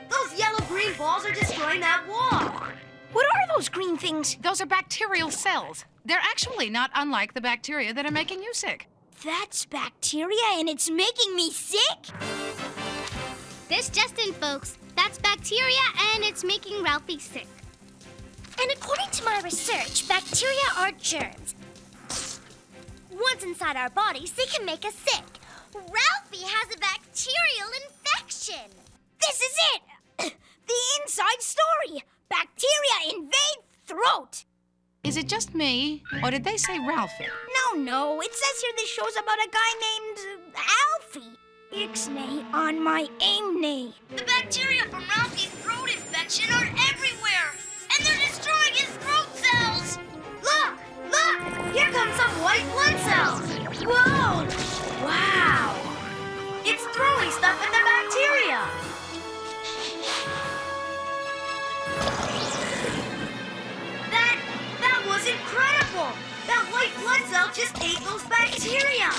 Those yellow-green balls are destroying that wall. What are those green things? Those are bacterial cells. They're actually not unlike the bacteria that are making you sick. That's bacteria and it's making me sick? This just in, folks. That's bacteria and it's making Ralphie sick. And according to my research, bacteria are germs. Once inside our bodies, they can make us sick. Ralphie has a bacterial infection. This is it! The inside story. Bacteria invade throat. Is it just me, or did they say Ralphie? No. It says here this show's about a guy named Alfie. Ixnay on my aimnay. The bacteria from Ralphie's throat infection are everywhere, and they're destroying his throat cells. Look! Here comes some white blood cells. Whoa! Wow! It's throwing stuff at the bacteria. That was incredible! That white blood cell just ate those bacteria!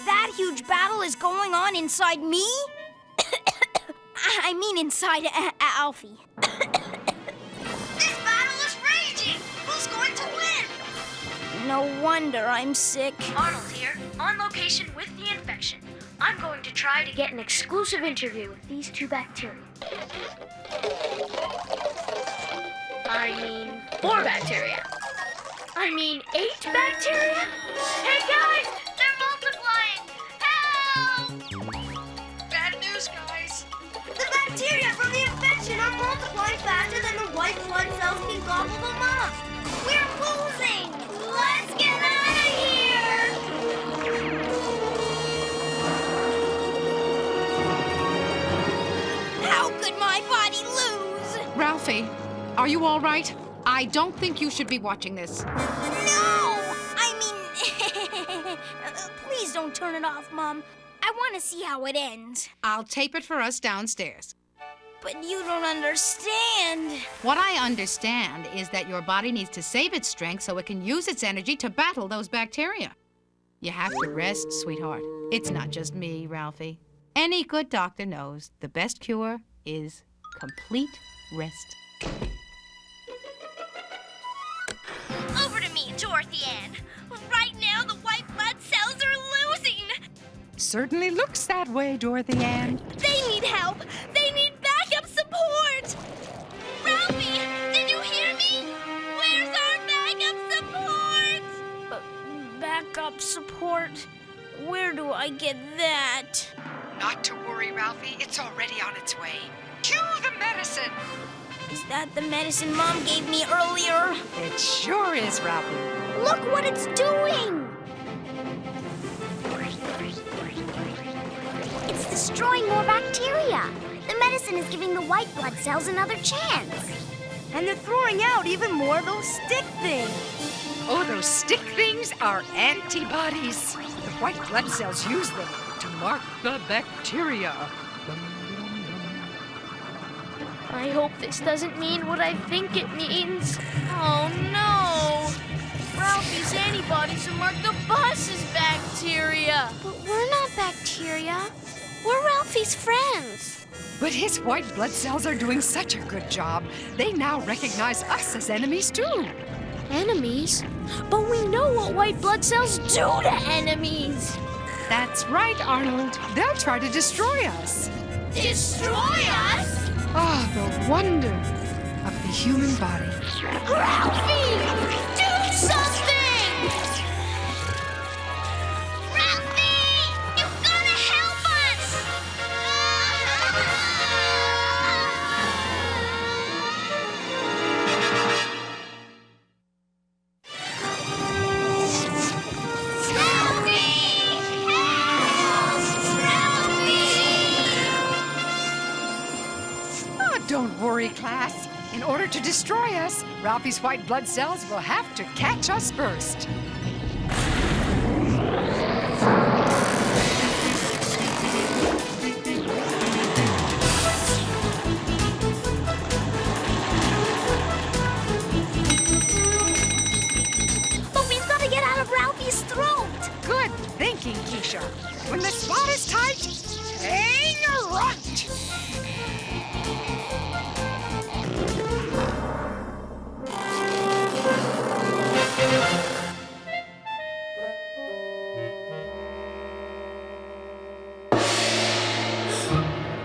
That huge battle is going on inside me? I mean inside Alfie. This battle is raging! Who's going to win? No wonder I'm sick. Arnold here, on location with the infection. I'm going to try to get an exclusive interview with these two bacteria. I mean, 4 bacteria. I mean, 8 bacteria? Hey guys, they're multiplying! Help! Bad news, guys. The bacteria from the infection are multiplying faster than the white blood cells can gobble them up. We're losing! Let's get out of here! How could my body lose? Ralphie, are you all right? I don't think you should be watching this. No! I mean, please don't turn it off, Mom. I want to see how it ends. I'll tape it for us downstairs. But you don't understand. What I understand is that your body needs to save its strength so it can use its energy to battle those bacteria. You have to rest, sweetheart. It's not just me, Ralphie. Any good doctor knows the best cure is complete rest. Over to me, Dorothy Ann. Right now, the white blood cells are losing. Certainly looks that way, Dorothy Ann. They need help. They need backup support. Ralphie, did you hear me? Where's our backup support? Backup support? Where do I get that? Not to worry, Ralphie. It's already on its way. Cue the medicine. Is that the medicine Mom gave me earlier? It sure is, Ralphie. Look what it's doing! It's destroying more bacteria. The medicine is giving the white blood cells another chance. And they're throwing out even more of those stick things. Oh, those stick things are antibodies. The white blood cells use them to mark the bacteria. I hope this doesn't mean what I think it means. Oh no! Ralphie's antibodies have marked the bus as bacteria. But we're not bacteria. We're Ralphie's friends. But his white blood cells are doing such a good job. They now recognize us as enemies, too. Enemies? But we know what white blood cells do to enemies. That's right, Arnold. They'll try to destroy us. Destroy us? Ah, the wonder of the human body. Ralphie! Do something! Ralphie! You've got to help us! Don't worry, class. In order to destroy us, Ralphie's white blood cells will have to catch us first. But we've got to get out of Ralphie's throat. Good thinking, Keisha. When the spot is tight, hang right.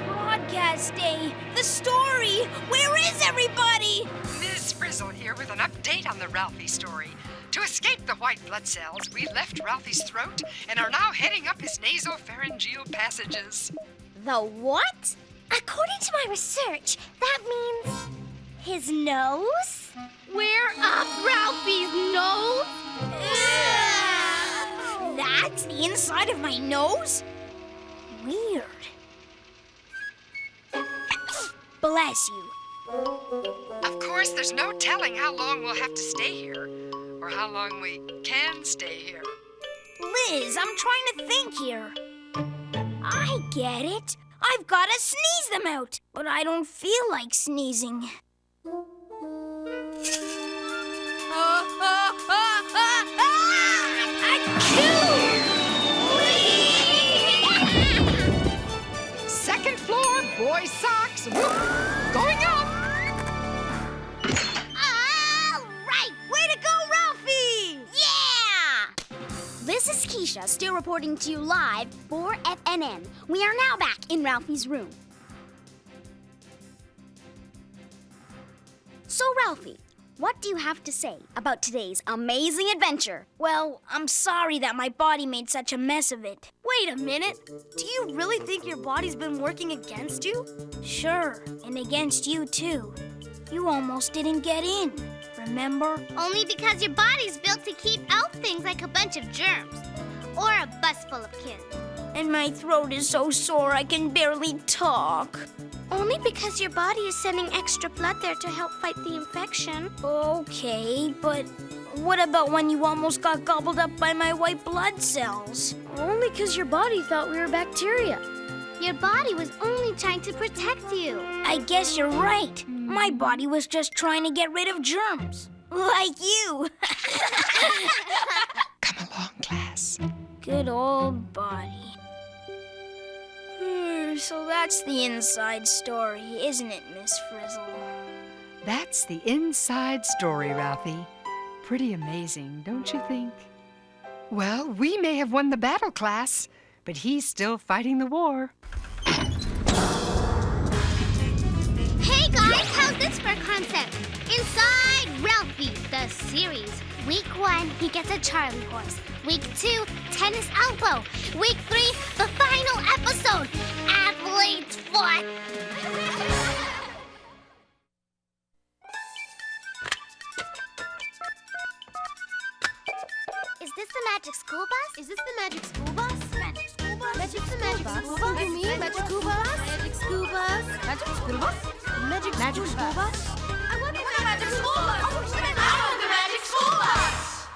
Broadcast day. The story. Where is everybody? Ms. Frizzle here with an update on the Ralphie story. To escape the white blood cells, we left Ralphie's throat and are now heading up his nasopharyngeal passages. The what? According to my research, that means his nose? We're up Ralphie's nose? That's the inside of my nose? Weird. Bless you. Of course, there's no telling how long we'll have to stay here, or how long we can stay here. Liz, I'm trying to think here. I get it. I've got to sneeze them out, but I don't feel like sneezing. Second floor, boys' socks. Going up. All right, way to go, Ralphie! Yeah! This is Keisha, still reporting to you live for FNN. We are now back in Ralphie's room. So, Ralphie, what do you have to say about today's amazing adventure? Well, I'm sorry that my body made such a mess of it. Wait a minute. Do you really think your body's been working against you? Sure, and against you too. You almost didn't get in, remember? Only because your body's built to keep out things like a bunch of germs or a bus full of kids. And my throat is so sore I can barely talk. Only because your body is sending extra blood there to help fight the infection. Okay, but what about when you almost got gobbled up by my white blood cells? Only because your body thought we were bacteria. Your body was only trying to protect you. I guess you're right. My body was just trying to get rid of germs. Like you. Come along, class. Good old body. So that's the inside story, isn't it, Miss Frizzle? That's the inside story, Ralphie. Pretty amazing, don't you think? Well, we may have won the battle, class, but he's still fighting the war. Hey guys, how's this for a concept? Inside Ralphie, the series. Week 1, he gets a Charlie horse. Week 2, tennis elbow. Week 3, the final episode, athlete's foot. Is this the magic school bus? Is this the magic school bus? Magic school bus? Magic the magic school bus? You mean magic school bus? Magic school bus? Magic school bus? Magic school bus? I want the magic school bus! I want the magic school bus!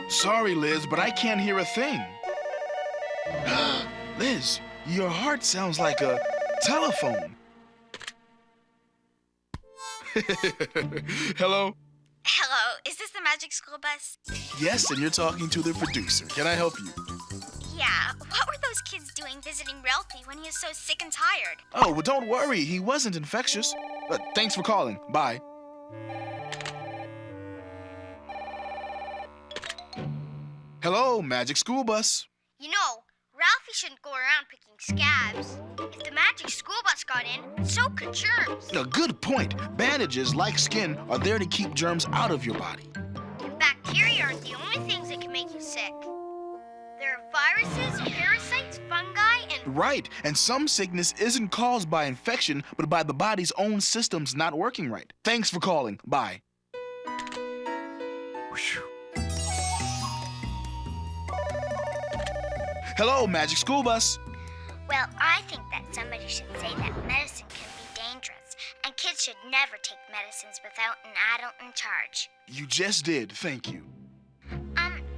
Sorry, Liz, but I can't hear a thing. Liz, Your heart sounds like a telephone. Hello? Hello, is this the Magic School Bus? Yes, and you're talking to the producer. Can I help you? Yeah, what were those kids doing visiting Ralphie when he is so sick and tired? Oh, well, don't worry. He wasn't infectious. Thanks for calling. Bye. Hello, Magic School Bus. You know, Ralphie shouldn't go around picking scabs. If the Magic School Bus got in, so could germs. A good point. Bandages, like skin, are there to keep germs out of your body. And bacteria aren't the only things that can make you sick. There are viruses, parasites, fungi, and... Right, and some sickness isn't caused by infection, but by the body's own systems not working right. Thanks for calling. Bye. Hello, Magic School Bus. Well, I think that somebody should say that medicine can be dangerous, and kids should never take medicines without an adult in charge. You just did, thank you.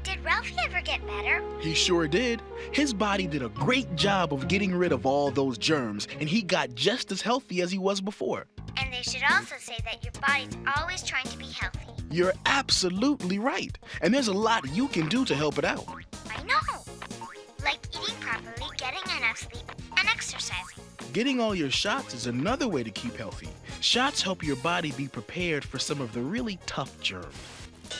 Did Ralphie ever get better? He sure did. His body did a great job of getting rid of all those germs, and he got just as healthy as he was before. And they should also say that your body's always trying to be healthy. You're absolutely right. And there's a lot you can do to help it out. I know. Like eating properly, getting enough sleep, and exercising. Getting all your shots is another way to keep healthy. Shots help your body be prepared for some of the really tough germs.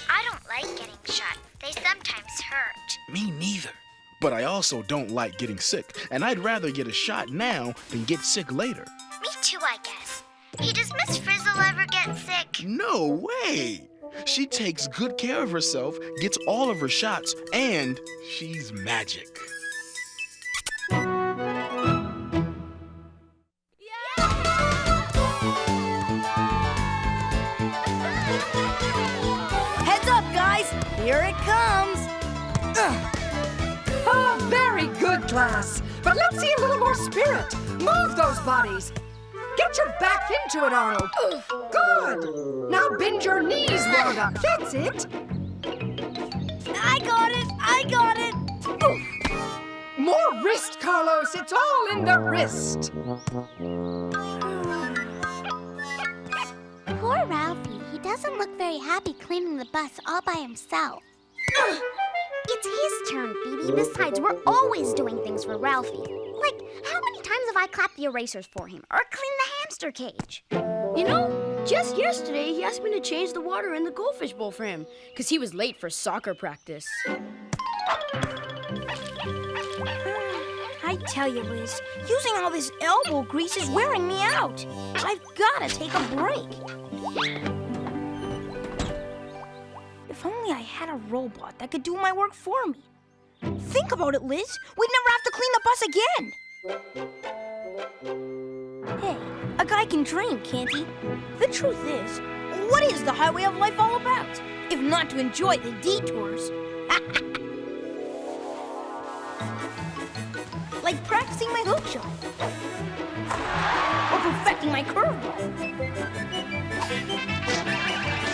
I don't like getting shots. They sometimes hurt. Me neither. But I also don't like getting sick, and I'd rather get a shot now than get sick later. Me too, I guess. Hey, does Miss Frizzle ever get sick? No way! She takes good care of herself, gets all of her shots, and she's magic. Heads up, guys! Here it comes! Oh, very good, class. But let's see a little more spirit. Move those bodies. Get your back into it, Arnold. Good. Now bend your knees, Wanda. That's it. I got it! I got it! More wrist, Carlos. It's all in the wrist. Poor Ralphie. He doesn't look very happy cleaning the bus all by himself. It's his turn, Phoebe. Besides, we're always doing things for Ralphie. Like, how many times have I clapped the erasers for him or cleaned the hamster cage? You know, just yesterday he asked me to change the water in the goldfish bowl for him because he was late for soccer practice. I tell you, Liz, using all this elbow grease is wearing me out. I've got to take a break. If only I had a robot that could do my work for me. Think about it, Liz. We'd never have to clean the bus again. Hey, a guy can dream, can't he? The truth is, what is the highway of life all about, if not to enjoy the detours? Like practicing my hook shot. Or perfecting my curveball.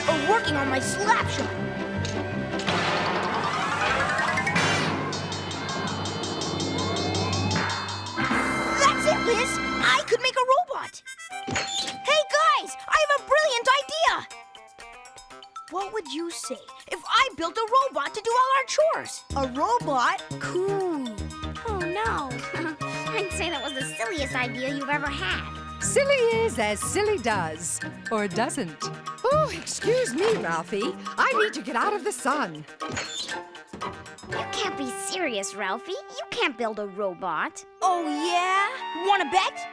Or working on my slap shot. That's it, Liz! I could make a robot! Hey, guys! I have a brilliant idea! What would you say if I built a robot to do all our chores? A robot? Cool. Oh, no. I'd say that was the silliest idea you've ever had. Silly is as silly does, or doesn't. Oh, excuse me, Ralphie. I need to get out of the sun. You can't be serious, Ralphie. You can't build a robot. Oh, yeah? Want to bet?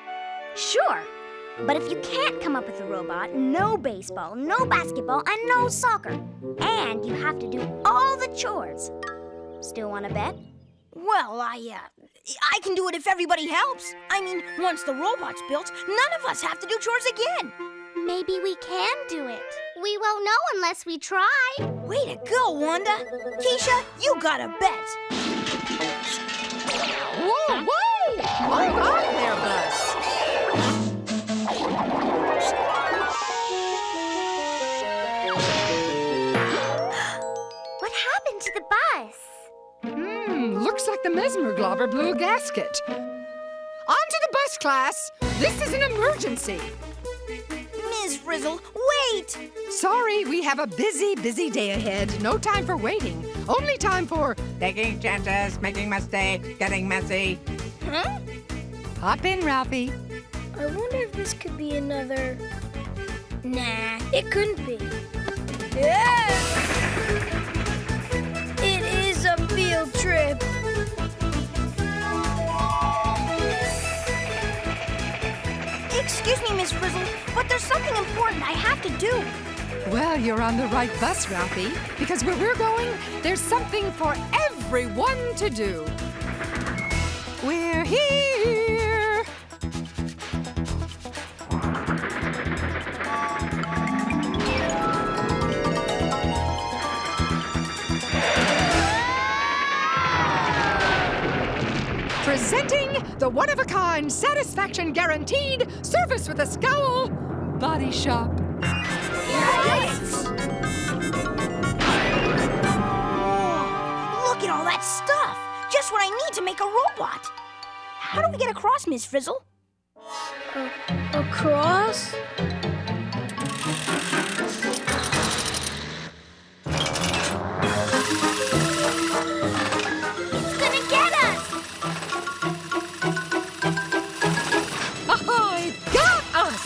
Sure. But if you can't come up with a robot, no baseball, no basketball, and no soccer. And you have to do all the chores. Still want to bet? Well, I can do it if everybody helps. I mean, once the robot's built, none of us have to do chores again. Maybe we can do it. We won't know unless we try. Way to go, Wanda. Keisha, you got a bet. Whoa, whoa! Hold on there, Buzz. What happened to the bus? Looks like the mesmer globber blew a gasket. class. This is an emergency. Miss Frizzle, wait! Sorry, we have a busy, busy day ahead. No time for waiting. Only time for taking chances, making mistakes, getting messy. Huh? Hop in, Ralphie. I wonder if this could be another... Nah, it couldn't be. Yeah! It is a field trip. Excuse me, Miss Frizzle, but there's something important I have to do. Well, you're on the right bus, Ralphie, because where we're going, there's something for everyone to do. We're here! Presenting the one-of-a-kind, satisfaction guaranteed, service with a scowl, Body Shop. Yes! Look at all that stuff! Just what I need to make a robot. How do we get across, Miss Frizzle? Across? It's gonna get us! Ahoy! Got us!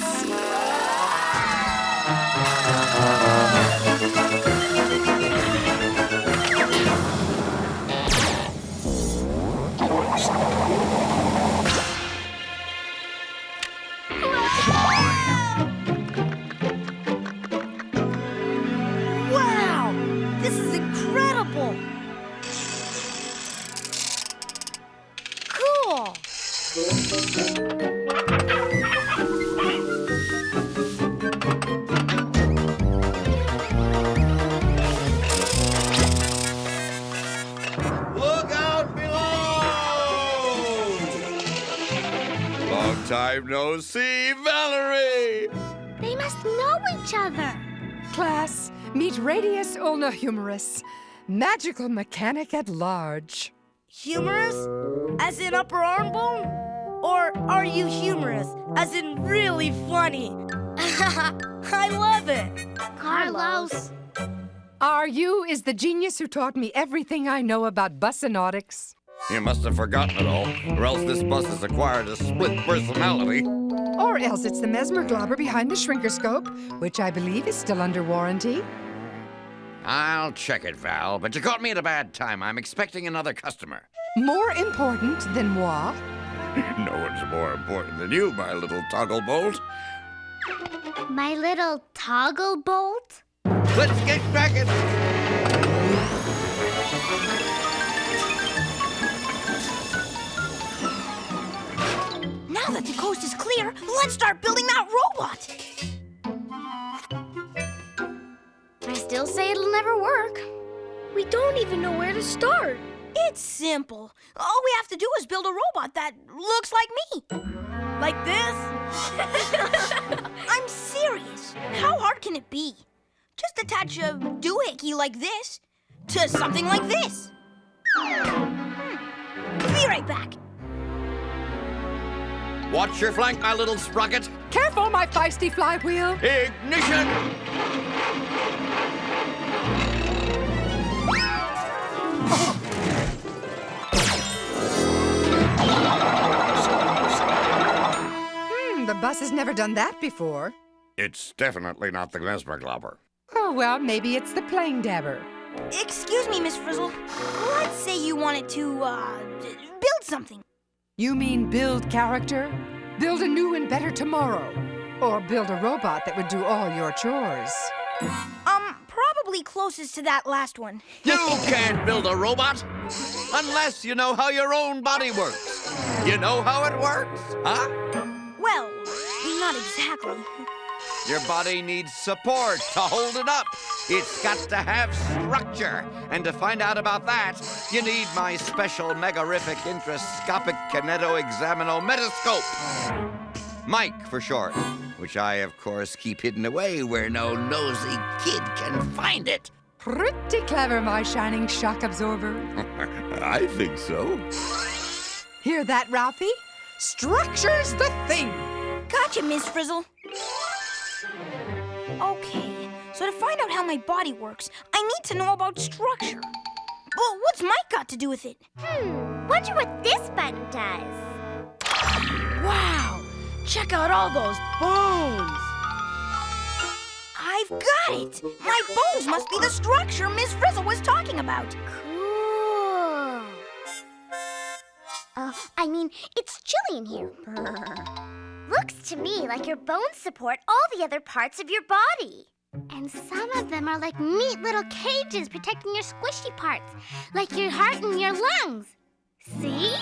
Wow! This is incredible! Cool! Look out below! Long time no see, Valerie! They must know each other. Class, meet Radius Ulna Humerus, magical mechanic at large. Humorous? As in upper arm bone? Or are you humorous? As in really funny? I love it! Carlos. RU is the genius who taught me everything I know about busonautics. You must have forgotten it all, or else this bus has acquired a split personality. Or else it's the mesmer globber behind the shrinkerscope, which I believe is still under warranty. I'll check it, Val, but you caught me at a bad time. I'm expecting another customer. More important than moi. No one's more important than you, my little toggle bolt. My little toggle bolt? Let's get cracking! Now that the coast is clear, let's start building that robot! I still say it'll never work. We don't even know where to start. It's simple. All we have to do is build a robot that looks like me. Like this? I'm serious. How hard can it be? Just attach a doohickey like this to something like this. Be right back. Watch your flank, my little sprocket. Careful, my feisty flywheel. Ignition! The bus has never done that before. It's definitely not the Mesmer Globber. Oh, well, maybe it's the Plain Dabber. Excuse me, Miss Frizzle. Let's say you wanted to, build something. You mean build character? Build a new and better tomorrow? Or build a robot that would do all your chores? Probably closest to that last one. You can't build a robot unless you know how your own body works. You know how it works, huh? Well, not exactly. Your body needs support to hold it up. It's got to have structure. And to find out about that, you need my special megarific intrascopic kinetoexaminometoscope. Mike, for short, which I, of course, keep hidden away where no nosy kid can find it. Pretty clever, my shining shock absorber. I think so. Hear that, Ralphie? Structure's the thing. Gotcha, Miss Frizzle. Okay, so to find out how my body works, I need to know about structure. Well, what's Mike got to do with it? Wonder what this button does. Wow! Check out all those bones! I've got it! My bones must be the structure Miss Frizzle was talking about. Cool. I mean, it's chilly in here. Looks to me like your bones support all the other parts of your body. And some of them are like neat little cages protecting your squishy parts, like your heart and your lungs. See?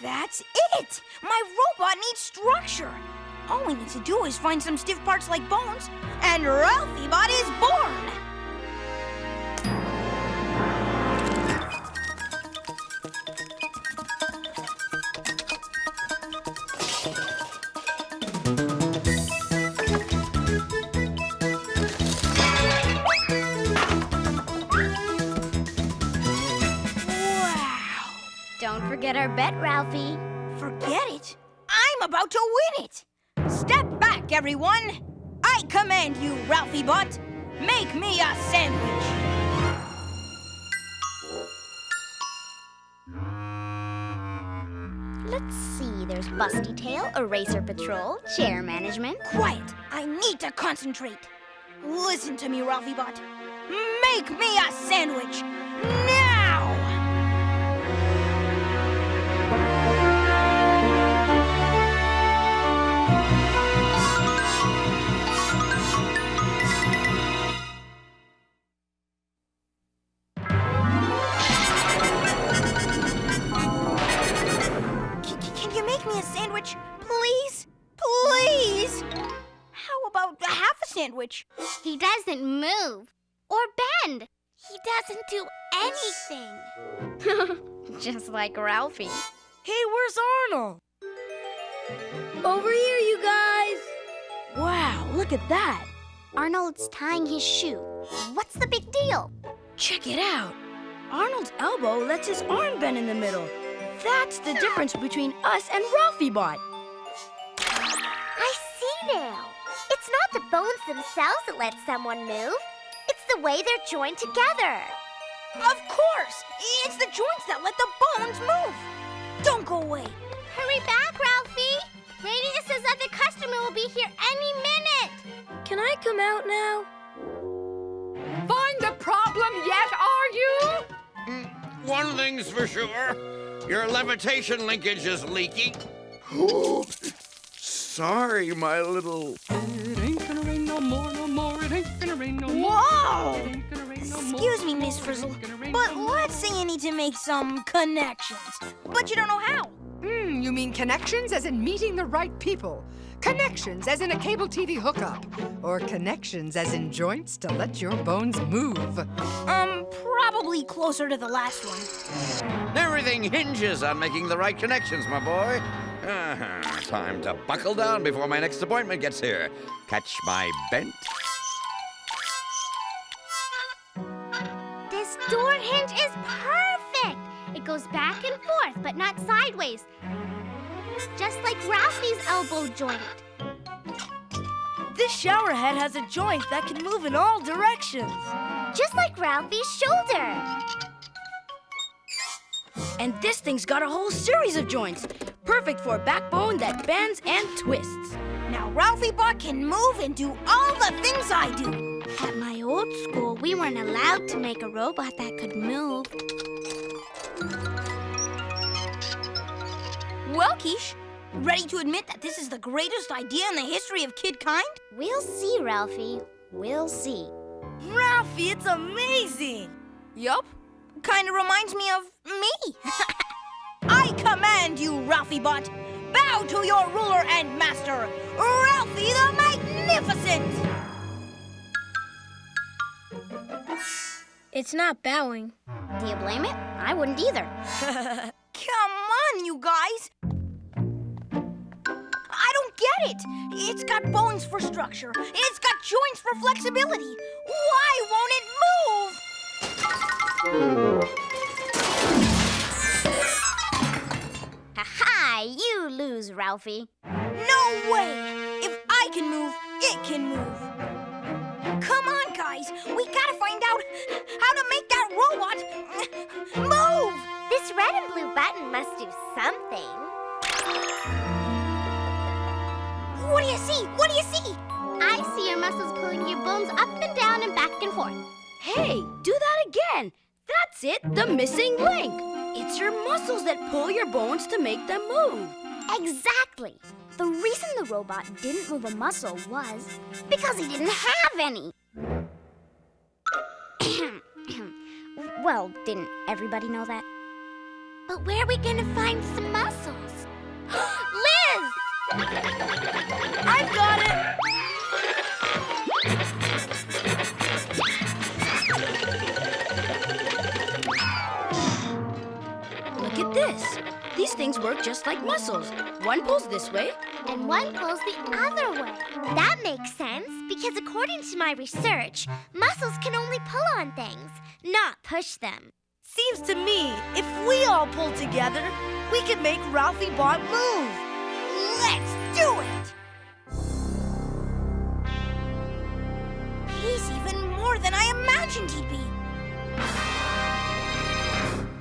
That's it! My robot needs structure. All we need to do is find some stiff parts like bones, and Ralphie Bot is born! Don't forget our bet, Ralphie. Forget it? I'm about to win it! Step back, everyone! I command you, Ralphie Bot! Make me a sandwich! Let's see, there's Busty Tail, Eraser Patrol, Chair Management. Quiet! I need to concentrate. Listen to me, Ralphie Bot. Make me a sandwich! Now! Can you make me a sandwich, please? Please! How about half a sandwich? He doesn't move or bend. He doesn't do anything. Just like Ralphie. Hey, where's Arnold? Over here, you guys. Wow, look at that. Arnold's tying his shoe. What's the big deal? Check it out. Arnold's elbow lets his arm bend in the middle. That's the difference between us and Ralphie Bot. I see now. It's not the bones themselves that let someone move. It's the way they're joined together. Of course! It's the joints that let the bones move. Don't go away. Hurry back, Ralphie. Radio says that the customer will be here any minute. Can I come out now? Find the problem yet, are you? One thing's for sure. Your levitation linkage is leaking. Sorry, my little... It ain't gonna rain no more, no more. It ain't gonna rain no more. Whoa! It ain't gonna rain no more. Excuse me, Miss Frizzle, but let's say you need to make some connections, but you don't know how. You mean connections as in meeting the right people? Connections as in a cable TV hookup? Or connections as in joints to let your bones move? Probably closer to the last one. Everything hinges on making the right connections, my boy. Time to buckle down before my next appointment gets here. Catch my bent. This door hinge is perfect. It goes back and forth, but not sideways. Just like Ralphie's elbow joint. This shower head has a joint that can move in all directions. Just like Ralphie's shoulder. And this thing's got a whole series of joints, perfect for a backbone that bends and twists. Now Ralphie Bot can move and do all the things I do. At my old school, we weren't allowed to make a robot that could move. Well, Quiche, ready to admit that this is the greatest idea in the history of kidkind? We'll see, Ralphie. We'll see. Ralphie, it's amazing! Yup, kinda reminds me of me. I command you, Ralphie Bot. Bow to your ruler and master, Ralphie the Magnificent! It's not bowing. Do you blame it? I wouldn't either. Come on, you guys! I don't get it! It's got bones for structure. It's got joints for flexibility. Why won't it move? Ha-ha! You lose, Ralphie. No way! If I can move, it can move. Come on, guys. We gotta find out how to make that robot move! This red and blue button must do something. What do you see? What do you see? I see your muscles pulling your bones up and down and back and forth. Hey, do that again. That's it, the missing link. It's your muscles that pull your bones to make them move. Exactly. The reason the robot didn't move a muscle was because he didn't have any. Well, didn't everybody know that? But where are we gonna find some muscles? Liz! I've got it! Look at this. These things work just like muscles. One pulls this way, and one pulls the other way. That makes sense, because according to my research, muscles can only pull on things, not push them. Seems to me, if we all pull together, we can make Ralphie Bot move. Let's do it! He's even more than I imagined he'd be.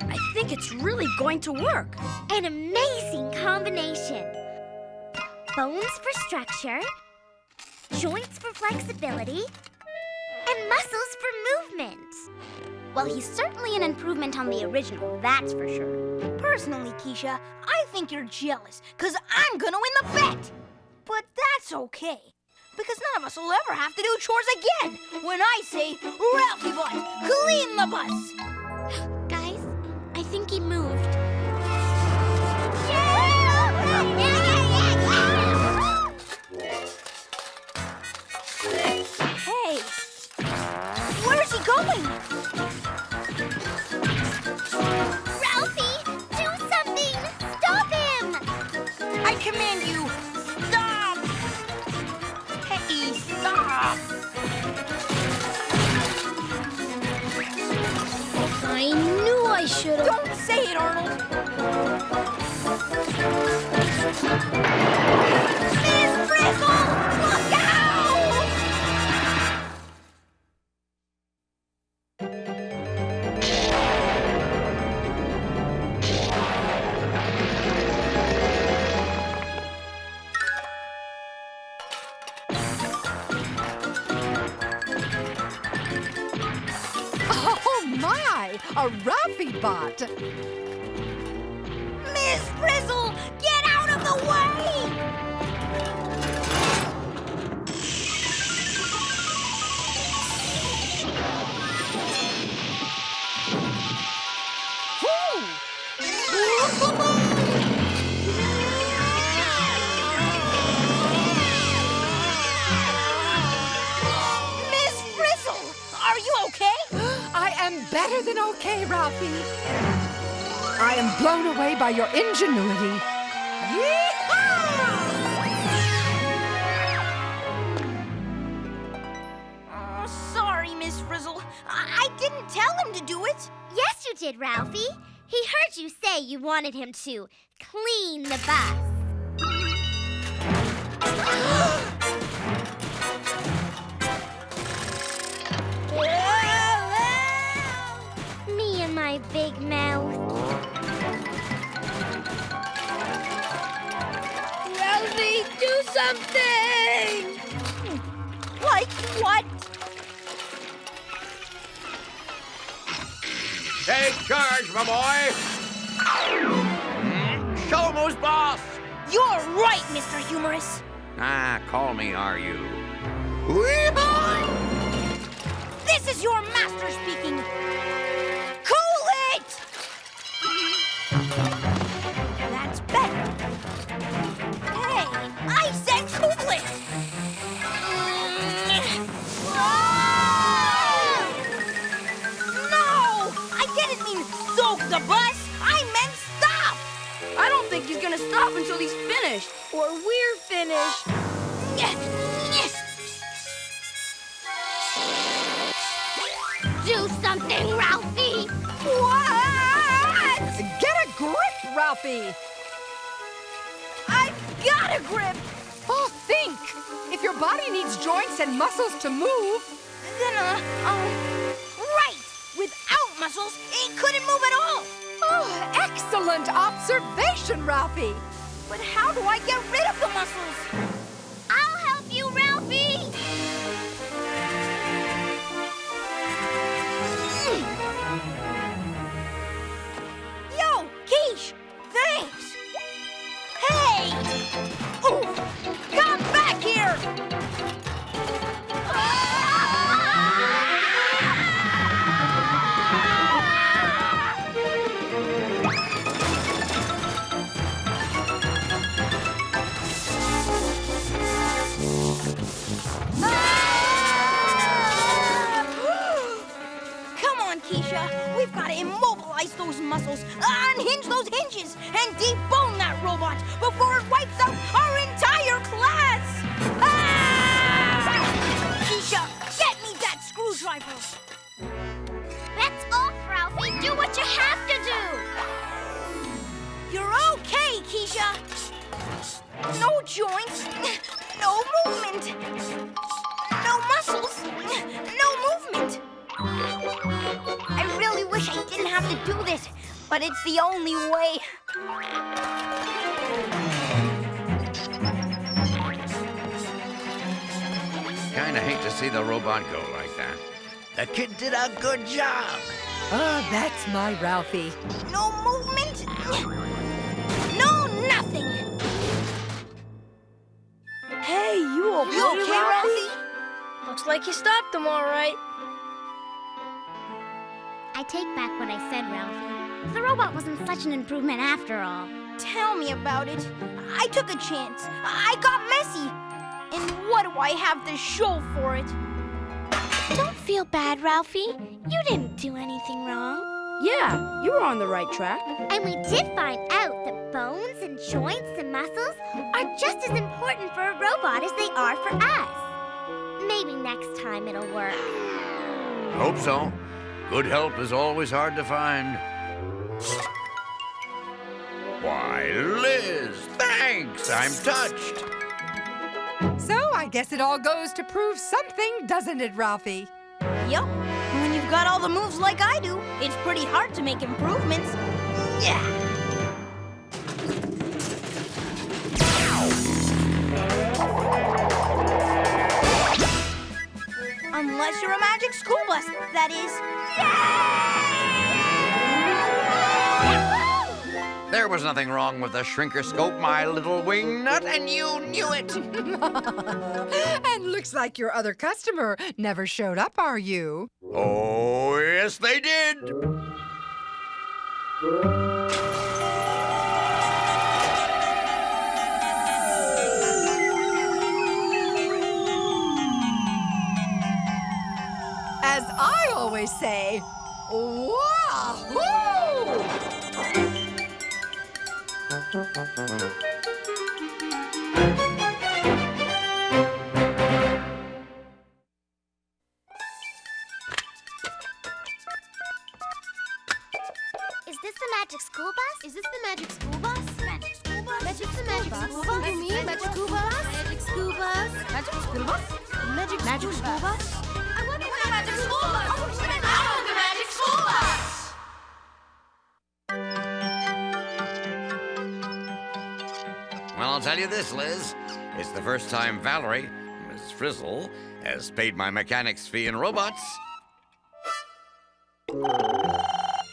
I think it's really going to work. An amazing combination. Bones for structure, joints for flexibility, and muscles for movement. Well, he's certainly an improvement on the original, that's for sure. Personally, Keisha, I think you're jealous, because I'm gonna win the bet. But that's okay, because none of us will ever have to do chores again when I say, Ralphie Bot, clean the bus! Guys, I think he moved. Hey, where's he going? Ralphie, do something! Stop him! I command you, stop! Hey, stop! I knew I should have. Don't say it, Arnold! Miss Frizzle! Look out! Oh my! A Ralphie Bot! Miss Frizzle, get out of the way! Miss Frizzle, are you okay? I am better than okay, Ralphie. I am blown away by your ingenuity. Oh, sorry, Miss Frizzle. I didn't tell him to do it. Yes, you did, Ralphie. He heard you say you wanted him to clean the bus. Me and my big mouth. Ralphie, do something! Like what? Take charge, my boy! Show 'em who's boss! You're right, Mr. Humorous. Ah, call me, are you? This is your master speaking. Cool it! That's better. Hey, I said cool it! No! I didn't mean soak the bus! I meant stop! I don't think he's gonna stop until he's finished. Or we're finished. Do something, Ralphie! What? Get a grip, Ralphie! got a grip! Oh, think! If your body needs joints and muscles to move... Then, right! Without muscles, it couldn't move at all! Oh, excellent observation, Ralphie! But how do I get rid of the muscles? I'll help you, Ralphie! Yo, Quiche! Thanks! Hey! Oof! Come back here! Come on, Keisha. We've got to immobilize those muscles, unhinge those hinges, and debone that robot before it wipes out our entire class! Ah! Keisha, get me that screwdriver! That's off, Ralphie. Do what you have to do. You're okay, Keisha. No joints, no movement, no muscles, no movement. I really wish I didn't have to do this, but it's the only way. Kinda hate to see the robot go like that. The kid did a good job. Oh, that's my Ralphie. No movement, no nothing. Hey, you okay, Ralphie? Looks like you stopped them all right. I take back what I said, Ralphie. The robot wasn't such an improvement after all. Tell me about it. I took a chance. I got messy. And what do I have to show for it? Don't feel bad, Ralphie. You didn't do anything wrong. Yeah, you were on the right track. And we did find out that bones and joints and muscles are just as important for a robot as they are for us. Maybe next time it'll work. Hope so. Good help is always hard to find. Why, Liz, thanks. I'm touched. So I guess it all goes to prove something, doesn't it, Ralphie? Yup. When you've got all the moves like I do, it's pretty hard to make improvements. Yeah. Unless you're a magic school bus, that is. There was nothing wrong with the shrinker scope, my little wing nut, and you knew it. And looks like your other customer never showed up, are you? Oh, yes, they did. As I always say, wahoo! Is this the magic school bus? Is this the magic school bus? Magic school bus? Magic the magic school bus? You mean magic school bus? Magic school bus? Magic school bus? Magic school bus? I wonder what the magic school bus? Oh, the magic school bus! Well, I'll tell you this, Liz. It's the first time Valerie, Miss Frizzle, has paid my mechanics fee in robots.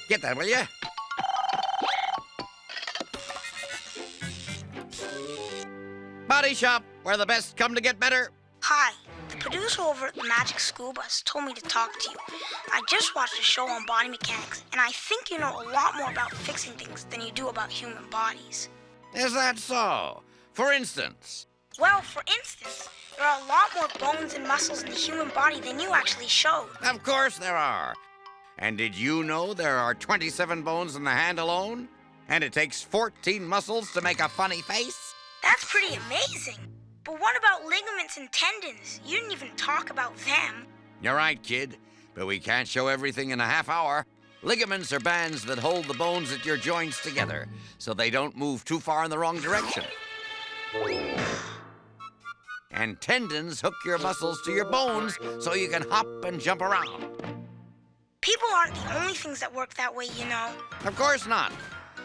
Get that, will you? Body Shop, where the best come to get better. Hi, the producer over at the Magic School Bus told me to talk to you. I just watched a show on body mechanics, and I think you know a lot more about fixing things than you do about human bodies. Is that so? For instance? Well, for instance, there are a lot more bones and muscles in the human body than you actually showed. Of course there are. And did you know there are 27 bones in the hand alone? And it takes 14 muscles to make a funny face? That's pretty amazing. But what about ligaments and tendons? You didn't even talk about them. You're right, kid. But we can't show everything in a half hour. Ligaments are bands that hold the bones at your joints together, so they don't move too far in the wrong direction. And tendons hook your muscles to your bones so you can hop and jump around. People aren't the only things that work that way, you know. Of course not.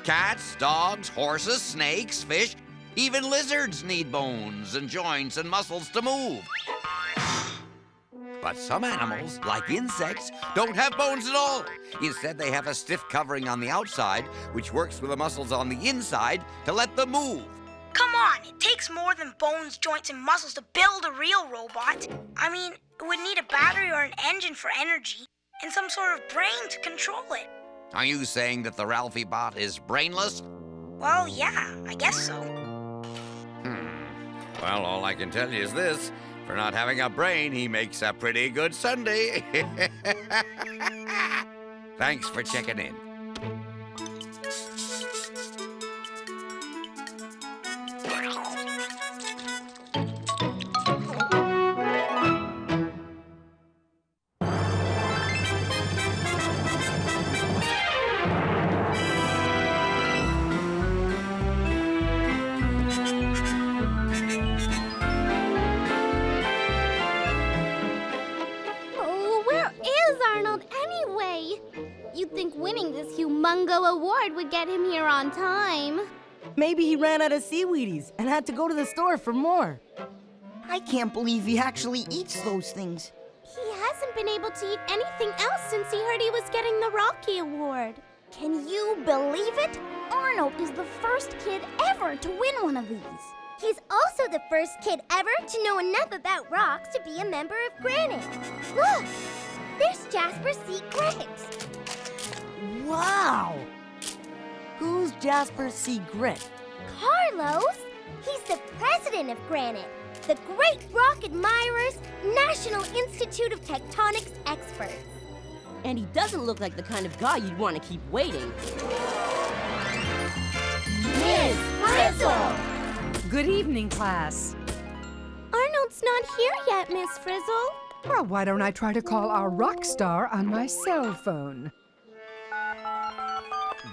Cats, dogs, horses, snakes, fish, even lizards need bones and joints and muscles to move. But some animals, like insects, don't have bones at all. Instead, they have a stiff covering on the outside, which works with the muscles on the inside to let them move. Come on, it takes more than bones, joints, and muscles to build a real robot. I mean, it would need a battery or an engine for energy, and some sort of brain to control it. Are you saying that the Ralphie bot is brainless? Well, yeah, I guess so. Well, all I can tell you is this. For not having a brain, he makes a pretty good Sunday. Thanks for checking in. You'd think winning this humongo award would get him here on time. Maybe he ran out of seaweedies and had to go to the store for more. I can't believe he actually eats those things. He hasn't been able to eat anything else since he heard he was getting the Rocky Award. Can you believe it? Arnold is the first kid ever to win one of these. He's also the first kid ever to know enough about rocks to be a member of Granite. Look, there's Jasper C. Granite. Wow! Who's Jasper C. Grit? Carlos! He's the president of Granite, the Great Rock Admirers National Institute of Tectonics experts. And he doesn't look like the kind of guy you'd want to keep waiting. Miss Frizzle! Good evening, class. Arnold's not here yet, Miss Frizzle. Well, why don't I try to call our rock star on my cell phone?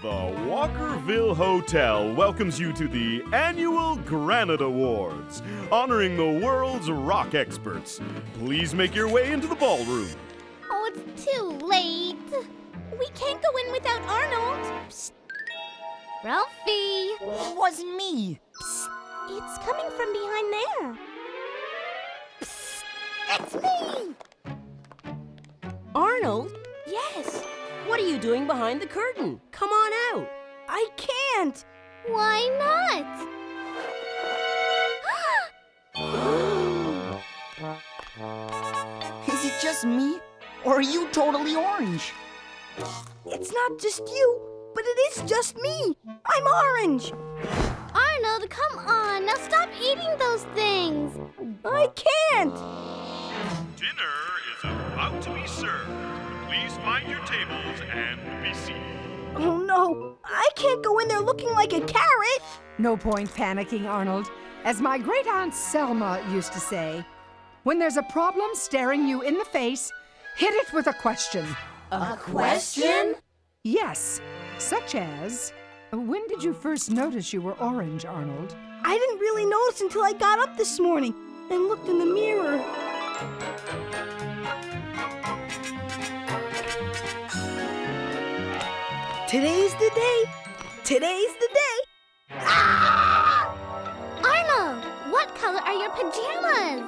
The Walkerville Hotel welcomes you to the annual Granite Awards, honoring the world's rock experts. Please make your way into the ballroom. Oh, it's too late. We can't go in without Arnold. Psst. Ralphie! It wasn't me. Psst. It's coming from behind there. Psst. It's me! Arnold? Yes. What are you doing behind the curtain? Come on out. I can't. Why not? Is it just me? Or are you totally orange? It's not just you, but it is just me. I'm orange. Arnold, come on. Now stop eating those things. I can't. Dinner is about to be served. Please find your tables and be seated. Oh no, I can't go in there looking like a carrot. No point panicking, Arnold. As my great-aunt Selma used to say, when there's a problem staring you in the face, hit it with a question. A question? Yes, such as, when did you first notice you were orange, Arnold? I didn't really notice until I got up this morning and looked in the mirror. Today's the day. Today's the day. Ah! Arnold, what color are your pajamas?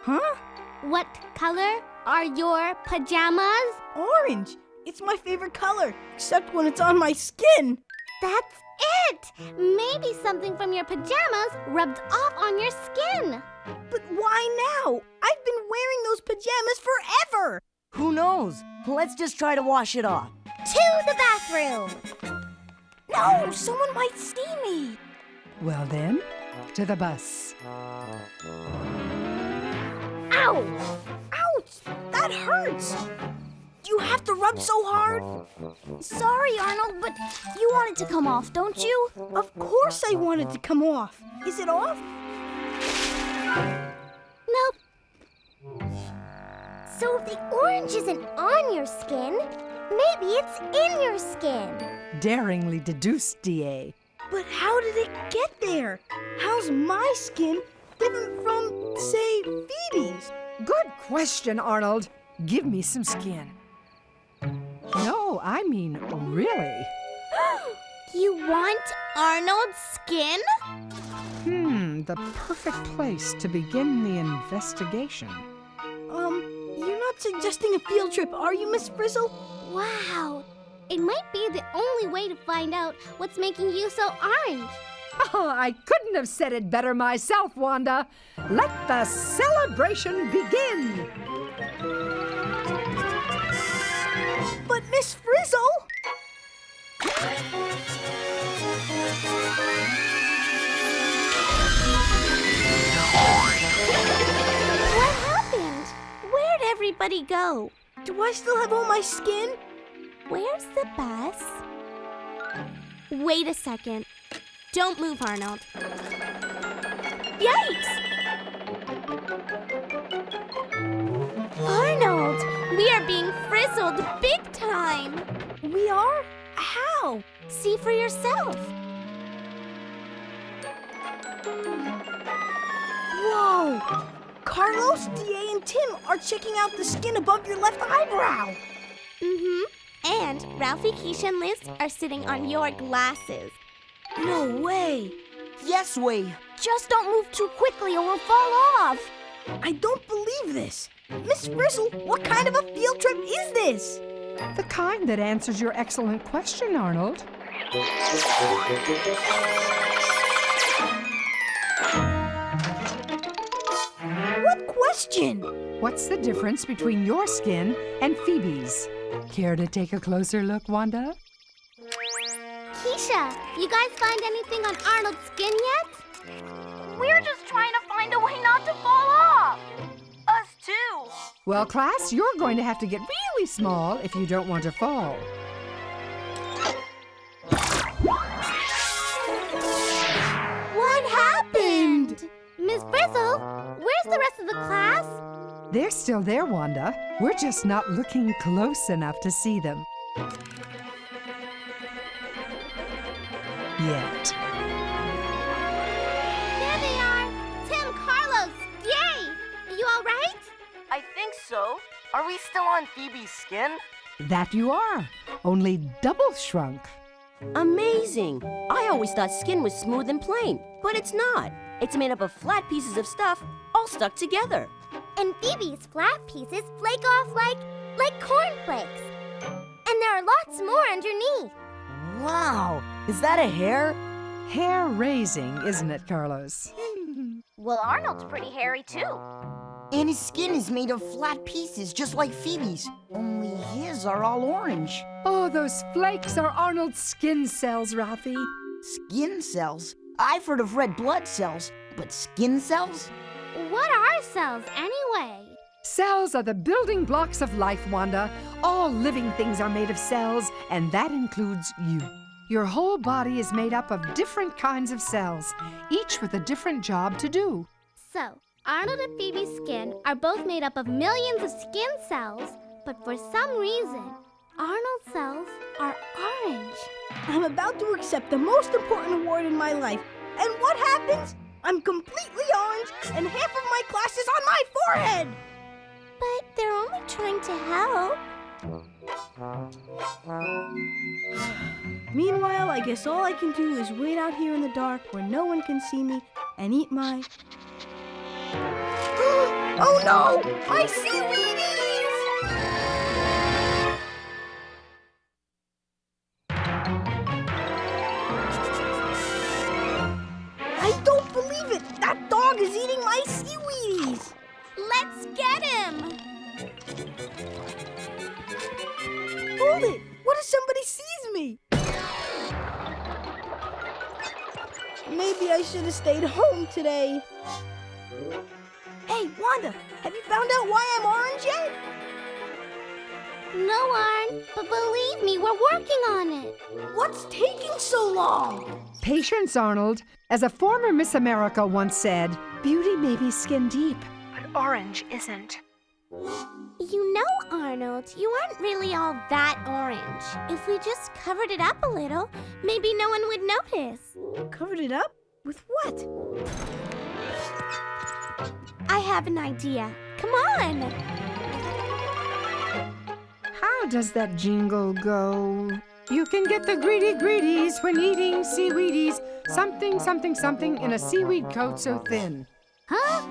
Huh? What color are your pajamas? Orange. It's my favorite color, except when it's on my skin. That's it! Maybe something from your pajamas rubbed off on your skin. But why now? I've been wearing those pajamas forever. Who knows? Let's just try to wash it off. To the bathroom. No, someone might see me. Well then, to the bus. Ow! Ouch! That hurts. Do you have to rub so hard? Sorry, Arnold, but you want it to come off, don't you? Of course I want it to come off. Is it off? Nope. So if the orange isn't on your skin, maybe it's in your skin. Daringly deduced, D.A. But how did it get there? How's my skin different from, say, Phoebe's? Good question, Arnold. Give me some skin. No, I mean really. You want Arnold's skin? The perfect place to begin the investigation. You're not suggesting a field trip, are you, Miss Frizzle? Wow. It might be the only way to find out what's making you so orange. Oh, I couldn't have said it better myself, Wanda. Let the celebration begin. But Miss Frizzle! What happened? Where'd everybody go? Do I still have all my skin? Where's the bus? Wait a second. Don't move, Arnold. Yikes! Arnold, we are being frizzled big time. We are? How? See for yourself. Whoa! Carlos, DA, and Tim are checking out the skin above your left eyebrow. And Ralphie, Keisha, and Liz are sitting on your glasses. No way. Yes way. Just don't move too quickly or we'll fall off. I don't believe this. Miss Frizzle, what kind of a field trip is this? The kind that answers your excellent question, Arnold. What question? What's the difference between your skin and Phoebe's? Care to take a closer look, Wanda? Keisha, you guys find anything on Arnold's skin yet? We're just trying to find a way not to fall off. Us too. Well, class, you're going to have to get really small if you don't want to fall. What happened? Miss Frizzle, where's the rest of the class? They're still there, Wanda. We're just not looking close enough to see them. Yet. There they are! Tim, Carlos, yay! You all right? I think so. Are we still on Phoebe's skin? That you are. Only double shrunk. Amazing! I always thought skin was smooth and plain, but it's not. It's made up of flat pieces of stuff all stuck together. And Phoebe's flat pieces flake off like cornflakes. And there are lots more underneath. Wow! Is that a hair? Hair-raising, isn't it, Carlos? Well, Arnold's pretty hairy too. And his skin is made of flat pieces, just like Phoebe's. Only his are all orange. Oh, those flakes are Arnold's skin cells, Ralphie. Skin cells? I've heard of red blood cells, but skin cells? What are cells, anyway? Cells are the building blocks of life, Wanda. All living things are made of cells, and that includes you. Your whole body is made up of different kinds of cells, each with a different job to do. So, Arnold and Phoebe's skin are both made up of millions of skin cells, but for some reason, Arnold's cells are orange. I'm about to accept the most important award in my life. And what happens? I'm completely orange, and half of my class is on my forehead! But they're only trying to help. Meanwhile, I guess all I can do is wait out here in the dark where no one can see me and eat my... Oh no! My seaweedies! I don't believe it! That dog is eating my seaweedies! Let's get him! Hold it! What if somebody sees me? Maybe I should have stayed home today. Hey, Wanda, have you found out why I'm orange yet? No, Arn, but believe me, we're working on it. What's taking so long? Patience, Arnold. As a former Miss America once said, beauty may be skin deep. But orange isn't. You know, Arnold, you aren't really all that orange. If we just covered it up a little, maybe no one would notice. Covered it up? With what? I have an idea. Come on! How does that jingle go? You can get the greedies when eating seaweedies. Something, something, something in a seaweed coat so thin. Huh?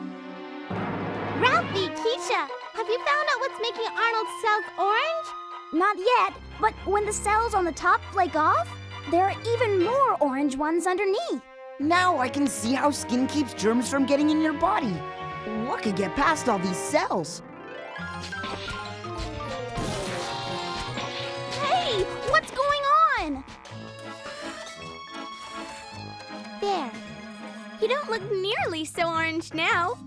Ralphie, Keisha, have you found out what's making Arnold's cells orange? Not yet, but when the cells on the top flake off, there are even more orange ones underneath. Now I can see how skin keeps germs from getting in your body. What could get past all these cells? Hey, what's going on? There. You don't look nearly so orange now.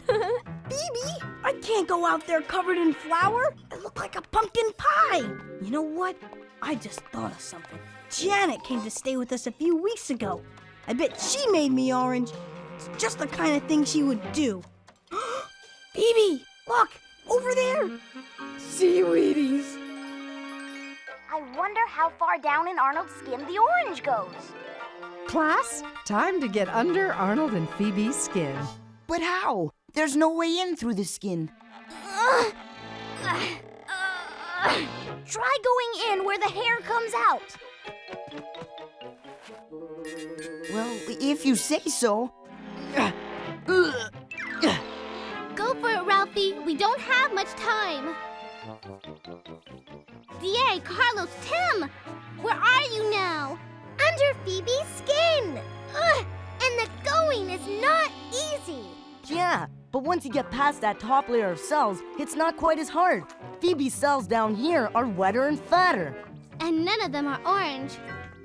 Phoebe, I can't go out there covered in flour. I look like a pumpkin pie. You know what? I just thought of something. Janet came to stay with us a few weeks ago. I bet she made me orange. It's just the kind of thing she would do. Phoebe, look, over there. Seaweedies. I wonder how far down in Arnold's skin the orange goes. Class, time to get under Arnold and Phoebe's skin. But how? There's no way in through the skin. Try going in where the hair comes out. Well, if you say so. Go for it, Ralphie. We don't have much time. DA, Carlos, Tim! Where are you now? Under Phoebe's skin. Ugh, and the going is not easy. Yeah, but once you get past that top layer of cells, it's not quite as hard. Phoebe's cells down here are wetter and fatter. And none of them are orange.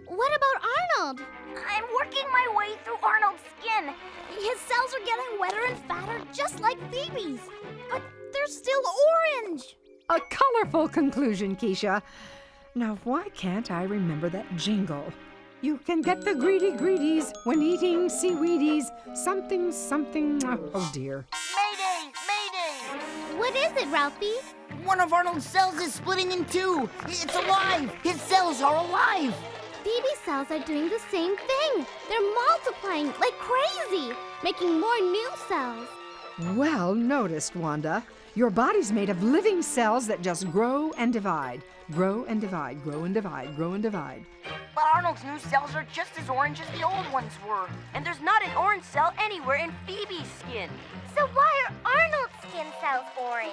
What about Arnold? I'm working my way through Arnold's skin. His cells are getting wetter and fatter just like Phoebe's. But they're still orange. A colorful conclusion, Keisha. Now, why can't I remember that jingle? You can get the greedies when eating seaweedies. Something, something. Oh, dear. Mayday! Mayday! What is it, Ralphie? One of Arnold's cells is splitting in two. It's alive. His cells are alive. Phoebe's cells are doing the same thing. They're multiplying like crazy, making more new cells. Well noticed, Wanda. Your body's made of living cells that just grow and divide. Grow and divide, grow and divide, grow and divide. But Arnold's new cells are just as orange as the old ones were. And there's not an orange cell anywhere in Phoebe's skin. So why are Arnold's skin cells orange?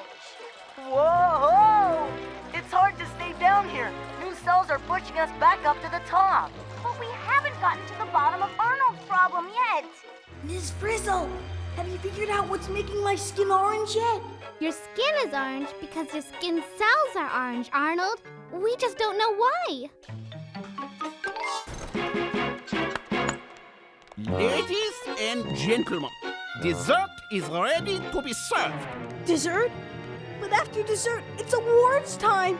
Whoa! It's hard to stay down here. New cells are pushing us back up to the top. But we haven't gotten to the bottom of Arnold's problem yet. Ms. Frizzle, have you figured out what's making my skin orange yet? Your skin is orange because your skin cells are orange, Arnold. We just don't know why. Ladies and gentlemen, dessert is ready to be served. Dessert? But after dessert, it's awards time.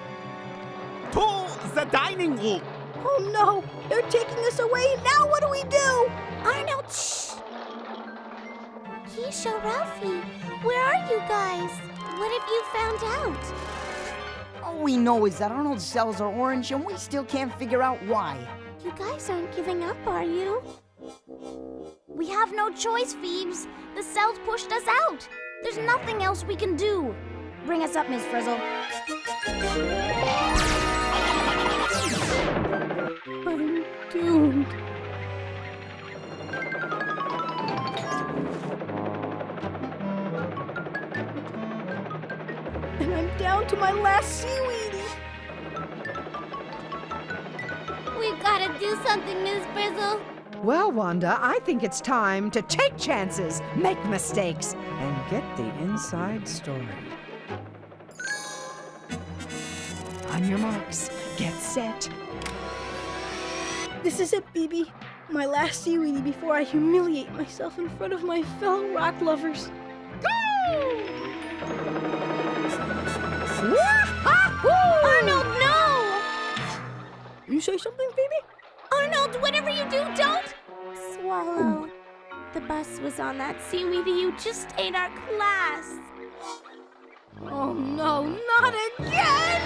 To the dining room. Oh no, they're taking us away. Now what do we do? Arnold, shh. Keisha, Ralphie, where are you guys? What have you found out? All we know is that Arnold's cells are orange and we still can't figure out why. You guys aren't giving up, are you? We have no choice, Phoebes. The cells pushed us out. There's nothing else we can do. Bring us up, Ms. Frizzle. I'm doomed. And I'm down to my last seaweedy. We've got to do something, Ms. Frizzle. Well, Wanda, I think it's time to take chances, make mistakes, and get the inside story. On your marks, get set. This is it, Phoebe. My last seaweedy before I humiliate myself in front of my fellow rock lovers. Go! Arnold, no! You say something, Phoebe? Arnold, whatever you do, don't swallow. The bus was on that seaweedy you just ate our class. Oh no, not again!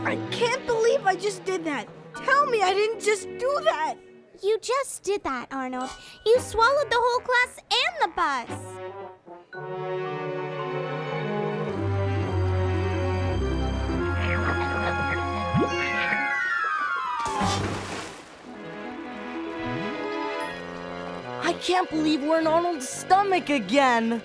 I can't believe I just did that. Tell me I didn't just do that. You just did that, Arnold. You swallowed the whole class and the bus. I can't believe we're in Arnold's stomach again.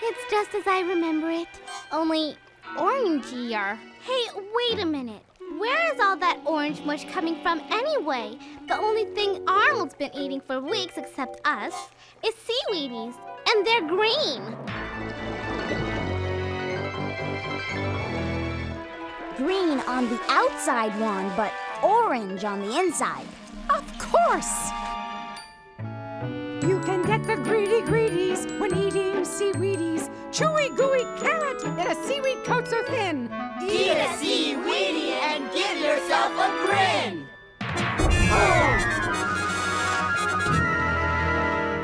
It's just as I remember it. Only orangier. Hey, wait a minute. Where is all that orange mush coming from anyway? The only thing Arnold's been eating for weeks, except us, is seaweedies. And they're green. Green on the outside one, but orange on the inside. Of course! You can get the greedies when eating seaweedies. Chewy, gooey carrot in a seaweed coat so thin. Eat a seaweedie and give yourself a grin.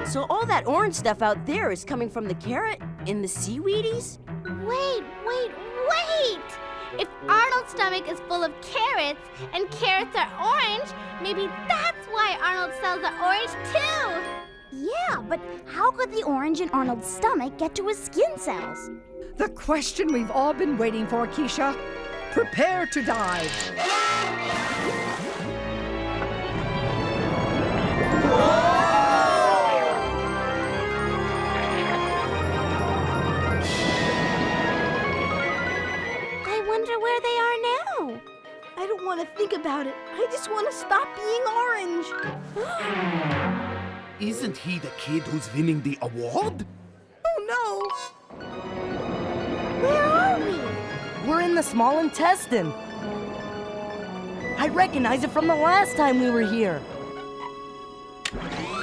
So all that orange stuff out there is coming from the carrot in the seaweedies? Wait! If Arnold's stomach is full of carrots and carrots are orange, maybe that's why Arnold's cells are orange too! Yeah, but how could the orange in Arnold's stomach get to his skin cells? The question we've all been waiting for, Keisha. Prepare to dive. I wonder where they are now. I don't want to think about it. I just want to stop being orange. Isn't he the kid who's winning the award? Oh no! Where are we? We're in the small intestine. I recognize it from the last time we were here.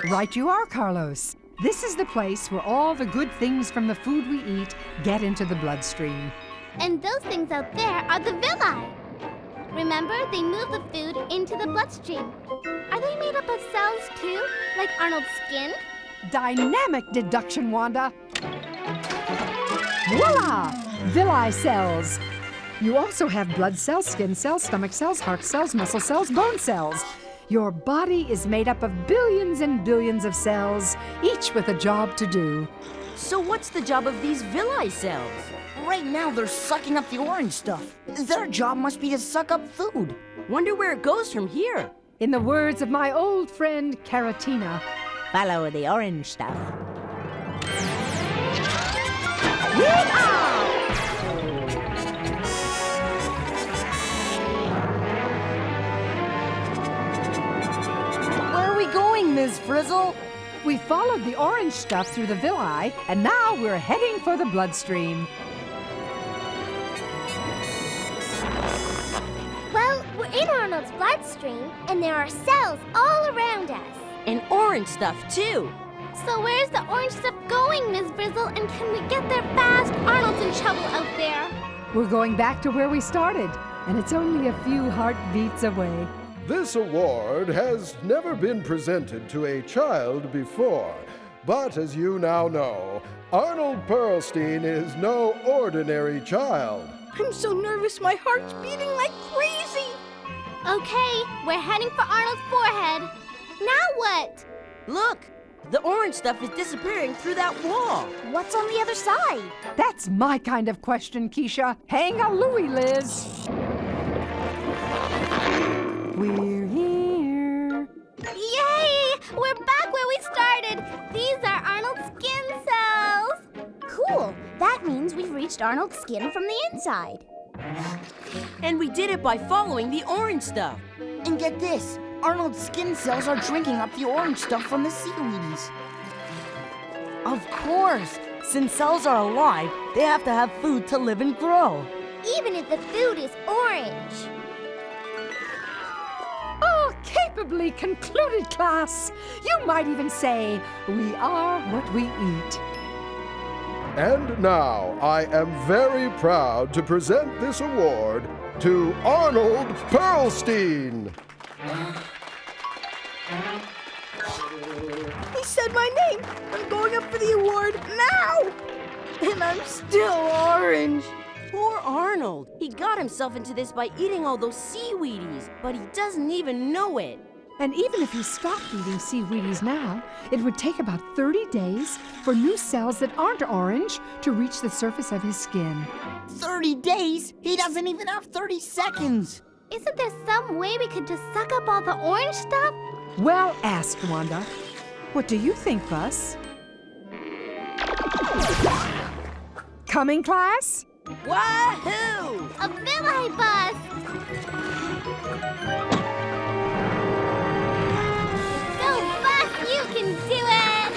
Right you are, Carlos. This is the place where all the good things from the food we eat get into the bloodstream. And those things out there are the villi. Remember, they move the food into the bloodstream. Are they made up of cells too, like Arnold's skin? Dynamic deduction, Wanda. Voila! Villi cells. You also have blood cells, skin cells, stomach cells, heart cells, muscle cells, bone cells. Your body is made up of billions and billions of cells, each with a job to do. So what's the job of these villi cells? Right now, they're sucking up the orange stuff. Their job must be to suck up food. Wonder where it goes from here. In the words of my old friend Caratina, follow the orange stuff. Where are we going, Ms. Frizzle? We followed the orange stuff through the villi, and now we're heading for the bloodstream. Well, we're in Arnold's bloodstream, and there are cells all around us. And orange stuff, too. So where's the orange stuff going, Ms. Frizzle? And can we get there fast? Arnold's in trouble out there. We're going back to where we started, and it's only a few heartbeats away. This award has never been presented to a child before, but as you now know, Arnold Pearlstein is no ordinary child. I'm so nervous, my heart's beating like crazy. Okay, we're heading for Arnold's forehead. Now what? Look, the orange stuff is disappearing through that wall. What's on the other side? That's my kind of question, Keisha. Hang a Louie, Liz. We're here. Yay! We're back where we started. These are Arnold's skin cells. Cool. That means we've reached Arnold's skin from the inside. And we did it by following the orange stuff. And get this, Arnold's skin cells are drinking up the orange stuff from the seaweedies. Of course, since cells are alive, they have to have food to live and grow. Even if the food is orange. Oh, capably concluded, class. You might even say, we are what we eat. And now, I am very proud to present this award to Arnold Pearlstein. He said my name. I'm going up for the award now. And I'm still orange. Poor Arnold. He got himself into this by eating all those seaweedies, but he doesn't even know it. And even if he stopped eating seaweedies now, it would take about 30 days for new cells that aren't orange to reach the surface of his skin. 30 days? He doesn't even have 30 seconds. Isn't there some way we could just suck up all the orange stuff? Well asked, Wanda. What do you think, Bus? Coming, class? Wahoo! A Villi bus! Go, Bus! You can do it!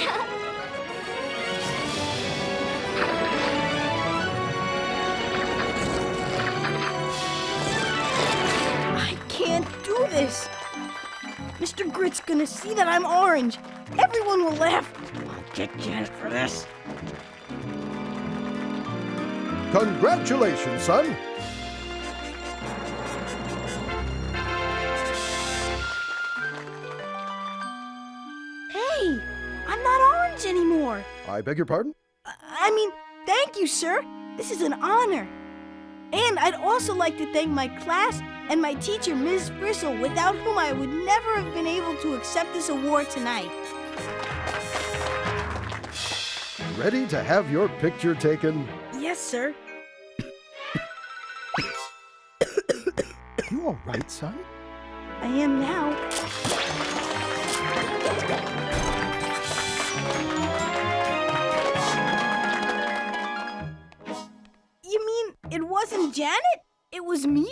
I can't do this. Mr. Grit's gonna see that I'm orange. Everyone will laugh. I'll get Janet for this. Congratulations, son. Hey, I'm not orange anymore. I beg your pardon? I mean, thank you, sir. This is an honor. And I'd also like to thank my class and my teacher, Ms. Frizzle, without whom I would never have been able to accept this award tonight. Ready to have your picture taken? Yes, sir. You all right, son? I am now. You mean it wasn't Janet? It was me?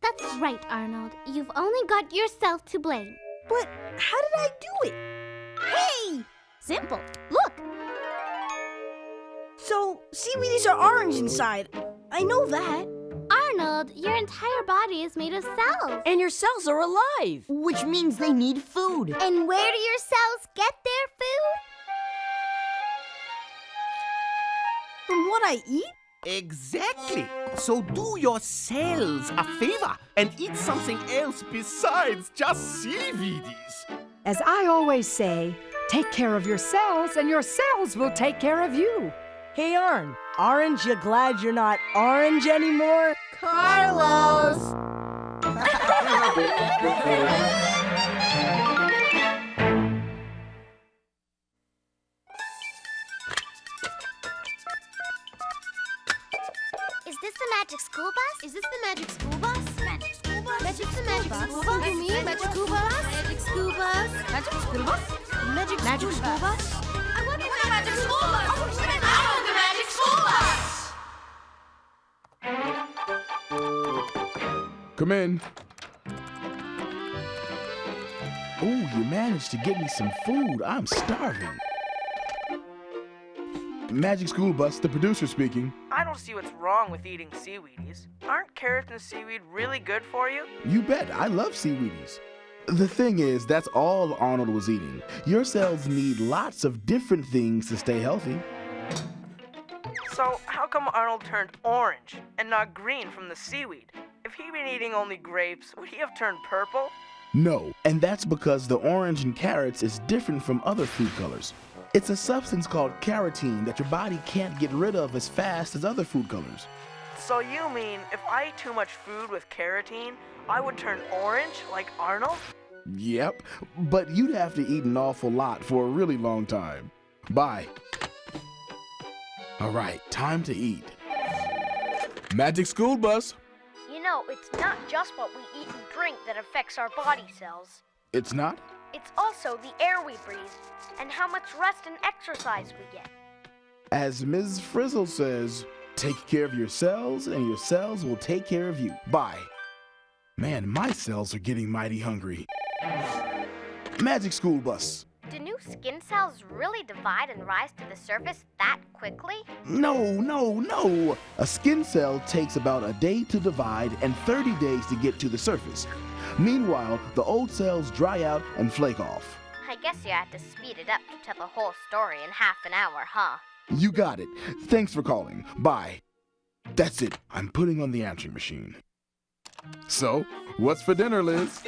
That's right, Arnold. You've only got yourself to blame. But how did I do it? Hey! Simple. Look. So, seaweedies are orange inside. I know that. Arnold, your entire body is made of cells. And your cells are alive. Which means they need food. And where do your cells get their food? From what I eat? Exactly. So do yourselves a favor and eat something else besides just seaweedies. As I always say, take care of your cells and your cells will take care of you. Hey, Arn, aren't you glad you're not orange anymore? Carlos! Is this the magic school bus? Is this the magic school bus? Magic school bus? Magic the magic school bus? You mean magic school bus? Magic school bus? Magic school bus? Magic school bus? I want the magic school bus! I want the magic school bus! Come in. Oh, you managed to get me some food. I'm starving. Magic School Bus, the producer speaking. I don't see what's wrong with eating seaweedies. Aren't carrots and seaweed really good for you? You bet. I love seaweedies. The thing is, that's all Arnold was eating. Your cells need lots of different things to stay healthy. So how come Arnold turned orange and not green from the seaweed? If he'd been eating only grapes, would he have turned purple? No, and that's because the orange in carrots is different from other food colors. It's a substance called carotene that your body can't get rid of as fast as other food colors. So you mean if I ate too much food with carotene, I would turn orange like Arnold? Yep, but you'd have to eat an awful lot for a really long time. Bye. All right, time to eat. Magic School Bus. You know, it's not just what we eat and drink that affects our body cells. It's not? It's also the air we breathe and how much rest and exercise we get. As Ms. Frizzle says, take care of your cells and your cells will take care of you. Bye. Man, my cells are getting mighty hungry. Magic School Bus. Do new skin cells really divide and rise to the surface that quickly? No. A skin cell takes about a day to divide and 30 days to get to the surface. Meanwhile, the old cells dry out and flake off. I guess you had to speed it up to tell the whole story in half an hour, huh? You got it. Thanks for calling. Bye. That's it. I'm putting on the answering machine. So, what's for dinner, Liz?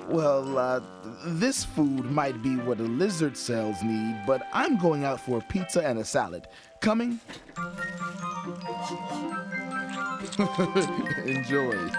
Well, this food might be what the lizard cells need, but I'm going out for a pizza and a salad. Coming? Enjoy.